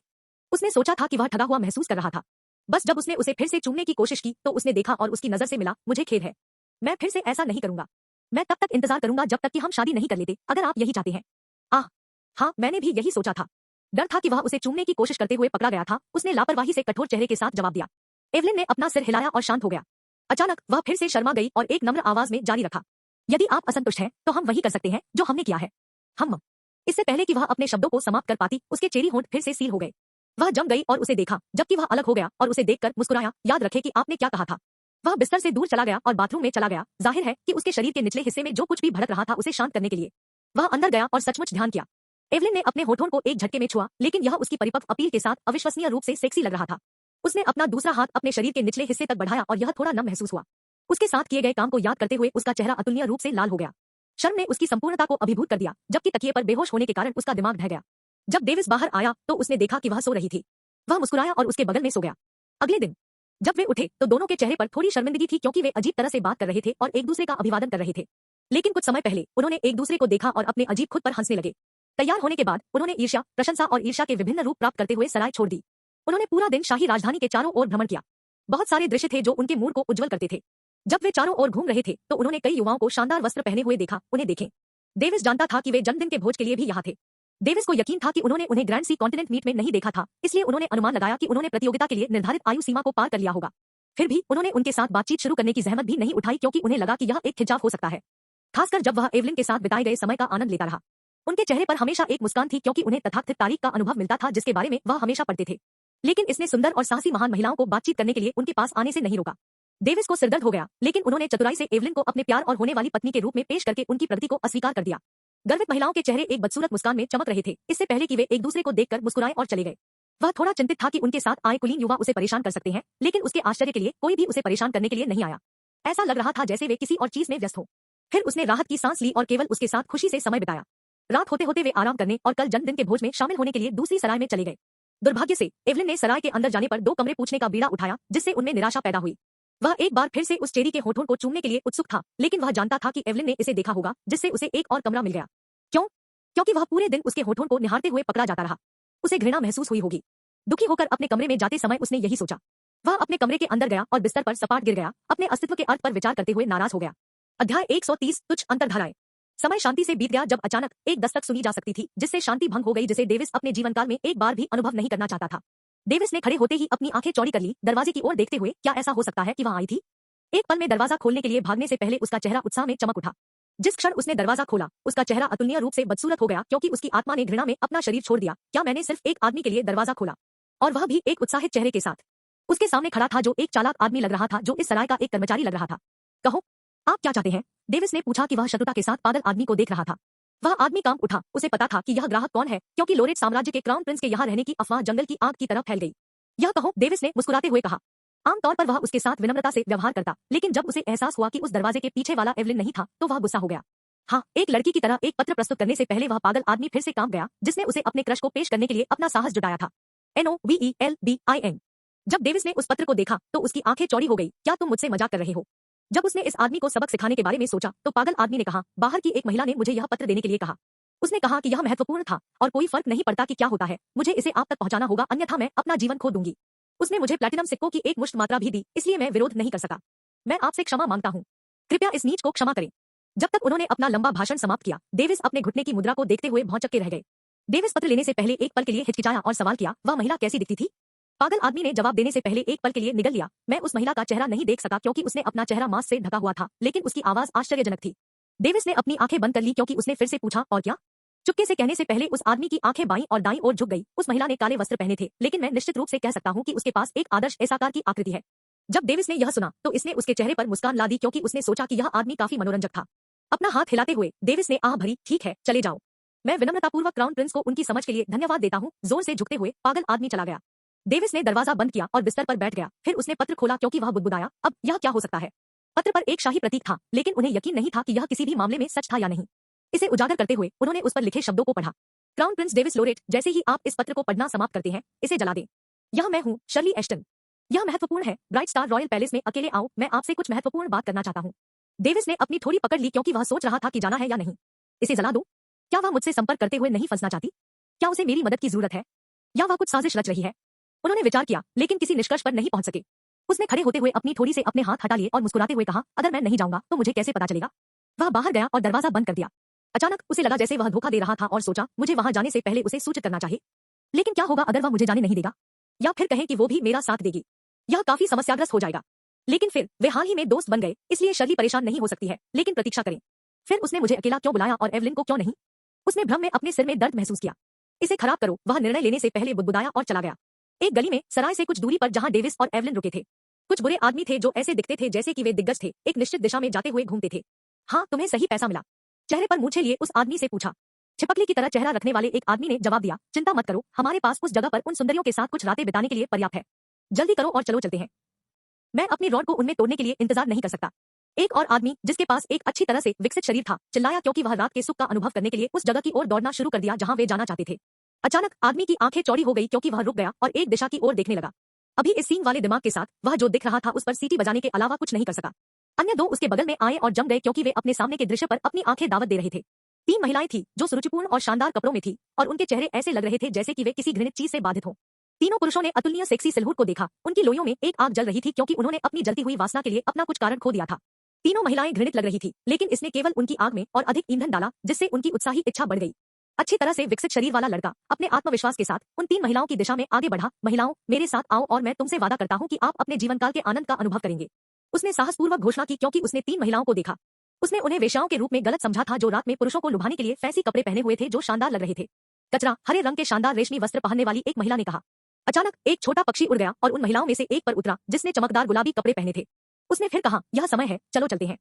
उसने सोचा था कि वह ठगा हुआ महसूस कर रहा था। बस जब उसने उसे फिर से चूमने की कोशिश की तो उसने देखा और उसकी नजर से मिला, मुझे खेद है, मैं फिर से ऐसा नहीं करूंगा। मैं तब तक इंतजार करूंगा जब तक कि हम शादी नहीं कर लेते, अगर आप यही चाहते हैं। आह, हाँ, मैंने भी यही सोचा था। डर था कि वह उसे चूमने की कोशिश करते हुए पकड़ा गया था। उसने लापरवाही से कठोर चेहरे के साथ जवाब दिया। एवलिन ने अपना सिर हिलाया और शांत हो गया। अचानक वह फिर से शर्मा गई और एक नम्र आवाज में जारी रखा, यदि आप असंतुष्ट हैं तो हम वही कर सकते हैं जो हमने किया है। हम इससे पहले कि वह अपने शब्दों को समाप्त कर पाती उसके चेरी होंठ फिर से सील हो गए। वह जम गई और उसे देखा जबकि वह अलग हो गया और उसे देखकर मुस्कुराया, याद रखे कि आपने क्या कहा था। वह बिस्तर से दूर चला गया और बाथरूम में चला गया। जाहिर है कि उसके शरीर के निचले हिस्से में जो कुछ भी भड़क रहा था उसे शांत करने के लिए वह अंदर गया और सचमुच ध्यान किया। एवलिन ने अपने होठों को एक झटके में छुआ, लेकिन यह उसकी परिपक्व अपील के साथ अविश्वसनीय रूप से सेक्सी लग रहा था। उसने अपना दूसरा हाथ अपने शरीर के निचले हिस्से तक बढ़ाया और यह थोड़ा नम महसूस हुआ। उसके साथ किए गए काम को याद करते हुए उसका चेहरा अतुलनीय रूप से लाल हो गया। शर्म ने उसकी संपूर्णता को अभिभूत कर दिया, जबकि तकिए पर बेहोश होने के कारण उसका दिमाग ढह गया। जब डेविस बाहर आया तो उसने देखा कि वह सो रही थी। वह मुस्कुराया और उसके बगल में सो गया। अगले दिन जब वे उठे तो दोनों के चेहरे पर थोड़ी शर्मिंदगी थी क्योंकि वे अजीब तरह से बात कर रहे थे और एक दूसरे का अभिवादन कर रहे थे। लेकिन कुछ समय पहले उन्होंने एक दूसरे को देखा और अपने अजीब खुद पर हंसने लगे। तैयार होने के बाद उन्होंने ईर्ष्या, प्रशंसा और ईर्ष्या के विभिन्न रूप प्राप्त करते हुए सराय छोड़ दी। उन्होंने पूरा दिन शाही राजधानी के चारों ओर भ्रमण किया। बहुत सारे दृश्य थे जो उनके मूड को उज्जवल करते थे। जब वे चारों ओर घूम रहे थे तो उन्होंने कई युवाओं को शानदार वस्त्र पहने हुए देखा। उन्हें देखें। डेविस जानता था कि वे जन्मदिन के भोज के लिए भी यहाँ थे। डेविस को यकीन था कि उन्होंने उन्हें ग्रैंड सी कॉन्टिनेंट मीट में नहीं देखा था, इसलिए उन्होंने अनुमान लगाया कि उन्होंने प्रतियोगिता के लिए निर्धारित आयु सीमा को पार कर लिया होगा। फिर भी उन्होंने उनके साथ बातचीत शुरू करने की जहमत भी नहीं उठाई क्योंकि उन्हें लगा कि यह एक खिंचाव हो सकता है, खासकर जब वह एवलिन के साथ बिताए गए समय का आनंद लेता रहा। उनके चेहरे पर हमेशा एक मुस्कान थी क्योंकि उन्हें तथाकथित तारीख का अनुभव मिलता था जिसके बारे में वह हमेशा पढ़ते थे। लेकिन इसने सुंदर और साहसी महान महिलाओं को बातचीत करने के लिए उनके पास आने से नहीं रोका। डेविस को सिरदर्द हो गया, लेकिन उन्होंने चतुराई से एवलिन को अपने प्यार और होने वाली पत्नी के रूप में पेश करके उनकी प्रगति को अस्वीकार कर दिया। गर्वित महिलाओं के चेहरे एक बदसूरत मुस्कान में चमक रहे थे, इससे पहले कि वे एक दूसरे को देखकर मुस्कुराए और चले गए। वह थोड़ा चिंतित था कि उनके साथ आए कुलीन युवा उसे परेशान कर सकते हैं, लेकिन उसके आश्चर्य के लिए कोई भी उसे परेशान करने के लिए नहीं आया। ऐसा लग रहा था जैसे वे किसी और चीज में व्यस्त हो। फिर उसने राहत की सांस ली और केवल उसके साथ खुशी से समय बिताया। रात होते होते वे आराम करने और कल जन्मदिन के भोज में शामिल होने के लिए दूसरी सराय में चले गए। दुर्भाग्य से एवलिन ने सराय के अंदर जाने पर 2 कमरे पूछने का बीड़ा उठाया, जिससे उनमें निराशा पैदा हुई। वह एक बार फिर से उस चेरी के होठों को चूमने के लिए उत्सुक था, लेकिन वह जानता था कि एवलिन ने इसे देखा होगा, जिससे उसे एक और कमरा मिल गया। क्यों? क्योंकि वह पूरे दिन उसके होठों को निहारते हुए पकड़ा जाता रहा। उसे घृणा महसूस हुई होगी। दुखी होकर अपने कमरे में जाते समय उसने यही सोचा। वह अपने कमरे के अंदर गया और बिस्तर पर सपाट गिर गया, अपने अस्तित्व के अर्थ पर विचार करते हुए नाराज हो गया। अध्याय 130 तुच्छ अंतर्धाराएं। समय शांति से बीत गया जब अचानक एक दस्तक सुनी जा सकती थी, जिससे शांति भंग हो गई, जिसे डेविस अपने जीवनकाल में एक बार भी अनुभव नहीं करना चाहता था। डेविस ने खड़े होते ही अपनी आंखें चौड़ी कर ली, दरवाजे की ओर देखते हुए। क्या ऐसा हो सकता है कि वह आई थी? एक पल में दरवाजा खोलने के लिए भागने से पहले उसका चेहरा उत्साह में चमक उठा। जिस क्षण उसने दरवाजा खोला, उसका चेहरा अतुलनीय रूप से बदसूरत हो गया, क्योंकि उसकी आत्मा ने घृणा में अपना शरीर छोड़ दिया। क्या मैंने सिर्फ एक आदमी के लिए दरवाजा खोला, और वह भी एक उत्साहित चेहरे के साथ? उसके सामने खड़ा था जो एक चालाक आदमी लग रहा था, जो इस सराय का एक कर्मचारी लग रहा था। कहो, आप क्या चाहते हैं? डेविस ने पूछा कि वह शत्रुता के साथ पागल आदमी को देख रहा था। वह आदमी कांप उठा। उसे पता था कि यह ग्राहक कौन है, क्योंकि लोरेट साम्राज्य के क्राउन प्रिंस के यहाँ रहने की अफवाह जंगल की आग की तरह फैल गई। यह कहो, डेविस ने मुस्कुराते हुए कहा। आमतौर पर वह उसके साथ विनम्रता से व्यवहार करता, लेकिन जब उसे एहसास हुआ कि उस दरवाजे के पीछे वाला एवलिन नहीं था, तो वह गुस्सा हो गया। हाँ, एक लड़की की तरह एक पत्र प्रस्तुत करने से पहले वह पागल आदमी फिर से कांप गया, जिसने उसे अपने क्रश को पेश करने के लिए अपना साहस जुटाया था। NOVELBIN। जब डेविस ने उस पत्र को देखा तो उसकी आंखें चौड़ी हो गई। क्या तुम मुझसे मजाक कर रहे हो? जब उसने इस आदमी को सबक सिखाने के बारे में सोचा, तो पागल आदमी ने कहा, बाहर की एक महिला ने मुझे यह पत्र देने के लिए कहा। उसने कहा कि यह महत्वपूर्ण था और कोई फर्क नहीं पड़ता कि क्या होता है, मुझे इसे आप तक पहुंचाना होगा, अन्यथा मैं अपना जीवन खो दूंगी। उसने मुझे प्लैटिनम सिक्कों की एक मुश्त मात्रा भी दी, इसलिए मैं विरोध नहीं कर सका। मैं आपसे क्षमा मांगता हूँ। कृपया इस नीच को क्षमा करें। जब तक उन्होंने अपना लंबा भाषण समाप्त किया, डेविस अपने घुटने की मुद्रा को देखते हुए भौंचक्के रह गए। डेविस पत्र लेने से पहले एक पल के लिए हिचकिचाया और सवाल किया, वह महिला कैसी दिखती थी? पागल आदमी ने जवाब देने से पहले एक पल के लिए निगल लिया। मैं उस महिला का चेहरा नहीं देख सका, क्योंकि उसने अपना चेहरा मास्क से ढका हुआ था, लेकिन उसकी आवाज आश्चर्यजनक थी। डेविस ने अपनी आंखें बंद कर ली, क्योंकि उसने फिर से पूछा, और क्या? चुपके से कहने से पहले उस आदमी की आंखें बाईं और दाईं ओर झुक गई। उस महिला ने काले वस्त्र पहने थे, लेकिन मैं निश्चित रूप से कह सकता हूँ कि उसके पास एक आदर्श ऐसाकार की आकृति है। जब डेविस ने यह सुना, तो इसने उसके चेहरे पर मुस्कान ला दी, क्योंकि उसने सोचा कि यह आदमी काफी मनोरंजक था। अपना हाथ हिलाते हुए डेविस ने आह भरी, ठीक है, चले जाओ। मैं विनम्रतापूर्वक क्राउन प्रिंस को उनकी समझ के लिए धन्यवाद देता हूँ। जोर से झुकते हुए पागल आदमी चला गया। डेविस ने दरवाजा बंद किया और बिस्तर पर बैठ गया। फिर उसने पत्र खोला, क्योंकि वह बुदबुदाया, अब यह क्या हो सकता है? पत्र पर एक शाही प्रतीक था, लेकिन उन्हें यकीन नहीं था कि यह किसी भी मामले में सच था या नहीं। इसे उजागर करते हुए उन्होंने उस पर लिखे शब्दों को पढ़ा। क्राउन प्रिंस डेविस लोरेट, जैसे ही आप इस पत्र को पढ़ना समाप्त करते हैं, इसे जला दें। यह मैं हूँ, शर्ली एश्टन। यह महत्वपूर्ण है। ब्राइट स्टार रॉयल पैलेस में अकेले आओ, मैं आपसे कुछ महत्वपूर्ण बात करना चाहता हूँ। डेविस ने अपनी थोड़ी पकड़ ली, क्योंकि वह सोच रहा था कि जाना है या नहीं। इसे जला दो? क्या वह मुझसे संपर्क करते हुए नहीं फंसना चाहती? क्या उसे मेरी मदद की जरूरत है, या वह कुछ साजिश रच रही है? उन्होंने विचार किया, लेकिन किसी निष्कर्ष पर नहीं पहुंच सके। उसने खड़े होते हुए अपनी थोड़ी से अपने हाथ हटा लिए और मुस्कुराते हुए कहा, अगर मैं नहीं जाऊंगा तो मुझे कैसे पता चलेगा? वह बाहर गया और दरवाजा बंद कर दिया। अचानक उसे लगा जैसे वह धोखा दे रहा था और सोचा, मुझे वहां जाने से पहले उसे सूचित करना चाहिए। लेकिन क्या होगा अगर वह मुझे जाने नहीं देगा, या फिर कहें कि वो भी मेरा साथ देगी? यह काफी समस्याग्रस्त हो जाएगा। लेकिन फिर वे हाल ही में दोस्त बन गए, इसलिए शर्ली परेशान नहीं हो सकती है, लेकिन प्रतीक्षा करें। फिर उसने मुझे अकेला क्यों बुलाया और एवलिन को क्यों नहीं? उसने भ्रम में अपने सिर में दर्द महसूस किया। इसे खराब करो, वह निर्णय लेने से पहले बुदबुदाया और चला गया। एक गली में सराय से कुछ दूरी पर, जहां डेविस और एवलिन रुके थे, कुछ बुरे आदमी थे जो ऐसे दिखते थे जैसे कि वे दिग्गज थे, एक निश्चित दिशा में जाते हुए घूमते थे। हाँ, तुम्हें सही पैसा मिला, चेहरे पर मूछें लिए उस आदमी से पूछा। छिपकली की तरह चेहरा रखने वाले एक आदमी ने जवाब दिया, चिंता मत करो, हमारे पास उस जगह पर उन सुंदरियों के साथ कुछ रातें बिताने के लिए पर्याप्त है। जल्दी करो और चलो चलते हैं। मैं अपनी रॉड को उनमें तोड़ने के लिए इंतजार नहीं कर सकता। एक और आदमी, जिसके पास एक अच्छी तरह से विकसित शरीर था, चिल्लाया, क्योंकि वह रात के सुख का अनुभव करने के लिए उस जगह की ओर दौड़ना शुरू कर दिया जहां वे जाना चाहते थे। अचानक आदमी की आंखें चौड़ी हो गई, क्योंकि वह रुक गया और एक दिशा की ओर देखने लगा। अभी इस सींग वाले दिमाग के साथ वह जो दिख रहा था उस पर सीटी बजाने के अलावा कुछ नहीं कर सका। अन्य दो उसके बगल में आए और जम गए, क्योंकि वे अपने सामने के दृश्य पर अपनी आंखें दावत दे रहे थे। 3 महिलाएं थीं, जो सुरुचिपूर्ण और शानदार कपड़ों में थीं, और उनके चेहरे ऐसे लग रहे थे जैसे कि वे किसी घृणित चीज से बाधित हों। तीनों पुरुषों ने अतुलनीय सेक्सी सिलहुट को देखा। उनकी लोइयों में एक आग जल रही थी, क्योंकि उन्होंने अपनी जलती हुई वासना के लिए अपना कुछ कारण खो दिया था। तीनों महिलाएं घृणित लग रही थी, लेकिन इसने केवल उनकी आग में और अधिक ईंधन डाला, जिससे उनकी उत्साही इच्छा बढ़ गई। अच्छी तरह से विकसित शरीर वाला लड़का अपने आत्मविश्वास के साथ उन 3 महिलाओं की दिशा में आगे बढ़ा। महिलाओं, मेरे साथ आओ और मैं तुमसे वादा करता हूँ कि आप अपने जीवनकाल के आनंद का अनुभव करेंगे। उसने साहसपूर्वक घोषणा की, क्योंकि उसने 3 महिलाओं को देखा। उसने उन्हें वेश्याओं के रूप में गलत समझा था, जो रात में पुरुषों को लुभाने के लिए फैंसी कपड़े पहने हुए थे जो शानदार लग रहे थे। कचरा, हरे रंग के शानदार रेशमी वस्त्र पहनने वाली एक महिला ने कहा। अचानक एक छोटा पक्षी उड़ गया और उन महिलाओं में से एक पर उतरा, जिसने चमकदार गुलाबी कपड़े पहने थे। उसने फिर कहा, यह समय है, चलो चलते हैं।